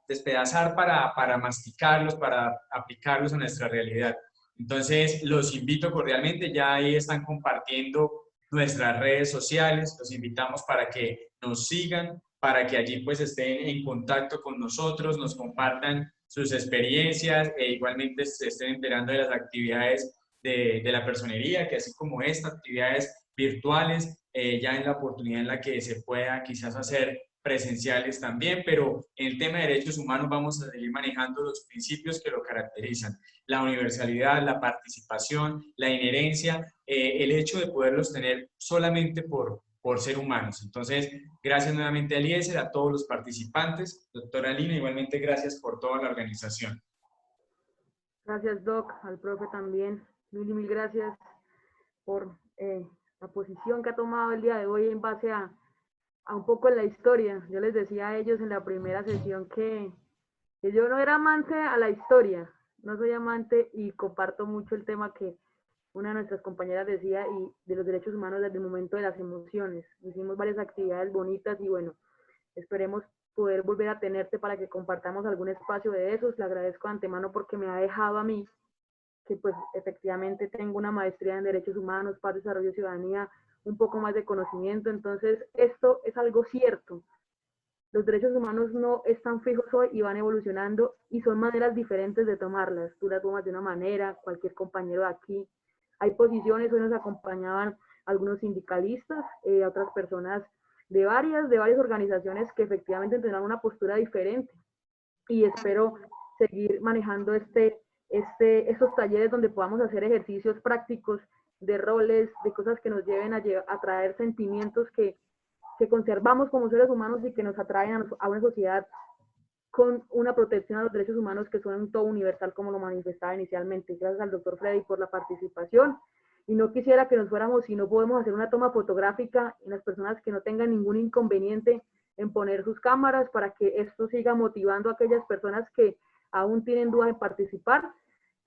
despedazar para masticarlos, para aplicarlos a nuestra realidad. Entonces, los invito cordialmente, ya ahí están compartiendo nuestras redes sociales, los invitamos para que nos sigan, para que allí pues estén en contacto con nosotros, nos compartan sus experiencias e igualmente se estén enterando de las actividades de la personería, que así como estas actividades virtuales, ya en la oportunidad en la que se pueda quizás hacer presenciales también, pero en el tema de derechos humanos vamos a seguir manejando los principios que lo caracterizan: la universalidad, la participación, la inherencia, el hecho de poderlos tener solamente por ser humanos. Entonces, gracias nuevamente a Eliezer, a todos los participantes. Doctora Lina, igualmente gracias por toda la organización. Gracias, Doc, al profe también. Mil gracias por la posición que ha tomado el día de hoy en base a un poco en la historia. Yo les decía a ellos en la primera sesión que yo no era amante a la historia, no soy amante y comparto mucho el tema que una de nuestras compañeras decía y de los derechos humanos desde el momento de las emociones. Hicimos varias actividades bonitas y bueno, esperemos poder volver a tenerte para que compartamos algún espacio de esos. Le agradezco de antemano porque me ha dejado a mí, que pues efectivamente tengo una maestría en derechos humanos, paz, desarrollo y ciudadanía, un poco más de conocimiento. Entonces esto es algo cierto. Los derechos humanos no están fijos hoy y van evolucionando y son maneras diferentes de tomarlas. Tú las tomas de una manera, cualquier compañero de aquí. Hay posiciones, hoy nos acompañaban algunos sindicalistas, otras personas de varias organizaciones que efectivamente tendrán una postura diferente. Y espero seguir manejando estos talleres donde podamos hacer ejercicios prácticos de roles, de cosas que nos lleven a traer sentimientos que conservamos como seres humanos y que nos atraen a una sociedad con una protección a los derechos humanos que son un todo universal como lo manifestaba inicialmente. Gracias al doctor Freddy por la participación. Y no quisiera que nos fuéramos si no podemos hacer una toma fotográfica en las personas que no tengan ningún inconveniente en poner sus cámaras para que esto siga motivando a aquellas personas que aún tienen dudas en participar,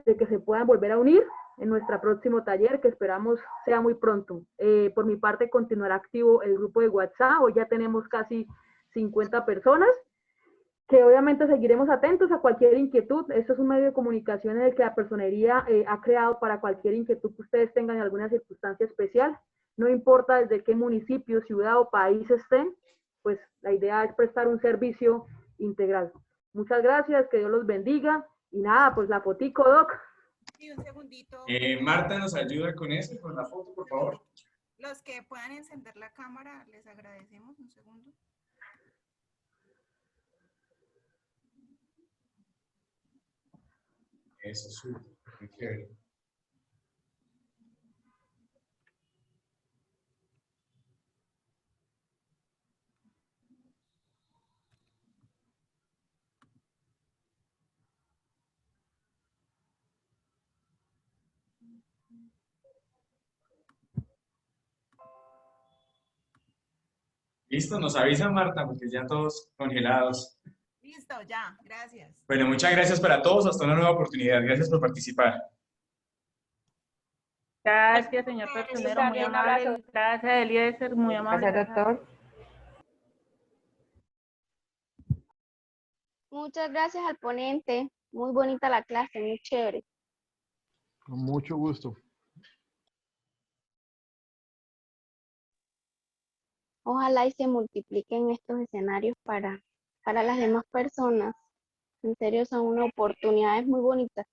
de que se puedan volver a unir en nuestro próximo taller, que esperamos sea muy pronto. Por mi parte, continuará activo el grupo de WhatsApp. Hoy ya tenemos casi 50 personas, que obviamente seguiremos atentos a cualquier inquietud. Esto es un medio de comunicación en el que la personería ha creado para cualquier inquietud que ustedes tengan en alguna circunstancia especial. No importa desde qué municipio, ciudad o país estén, pues la idea es prestar un servicio integral. Muchas gracias, que Dios los bendiga. Y nada, pues la fotico, Doc. Sí, un segundito. Marta nos ayuda con eso, con la foto, por favor. Los que puedan encender la cámara, les agradecemos. Un segundo. Eso es súper, muy chévere. Listo, nos avisan, Marta, porque ya todos congelados. Listo, ya, gracias. Bueno, muchas gracias para todos. Hasta una nueva oportunidad. Gracias por participar. Gracias, señor personero, muy también un abrazo. amable. Gracias, Eliezer, muy amable. Gracias, doctor. Muchas gracias al ponente. Muy bonita la clase, muy chévere. Con mucho gusto. Ojalá y se multipliquen estos escenarios para las demás personas. En serio, son unas oportunidades muy bonitas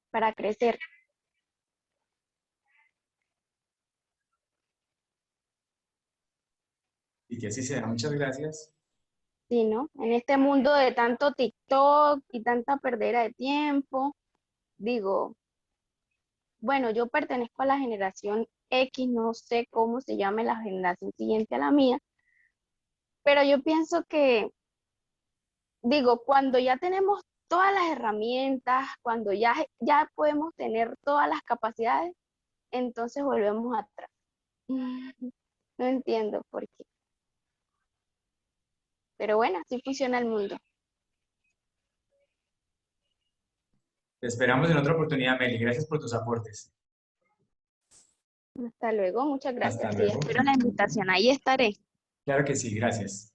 para crecer. Y que así sea. Muchas gracias. Sí, ¿no? En este mundo de tanto TikTok y tanta perdera de tiempo, digo, bueno, yo pertenezco a la generación X, no sé cómo se llame la generación siguiente a la mía, pero yo pienso que, digo, cuando ya tenemos todas las herramientas, cuando ya podemos tener todas las capacidades, entonces volvemos atrás. No entiendo por qué. Pero bueno, así funciona el mundo. Te esperamos en otra oportunidad, Meli. Gracias por tus aportes. Hasta luego, muchas gracias. Hasta Sí, luego. espero la invitación, ahí estaré. Claro que sí, gracias.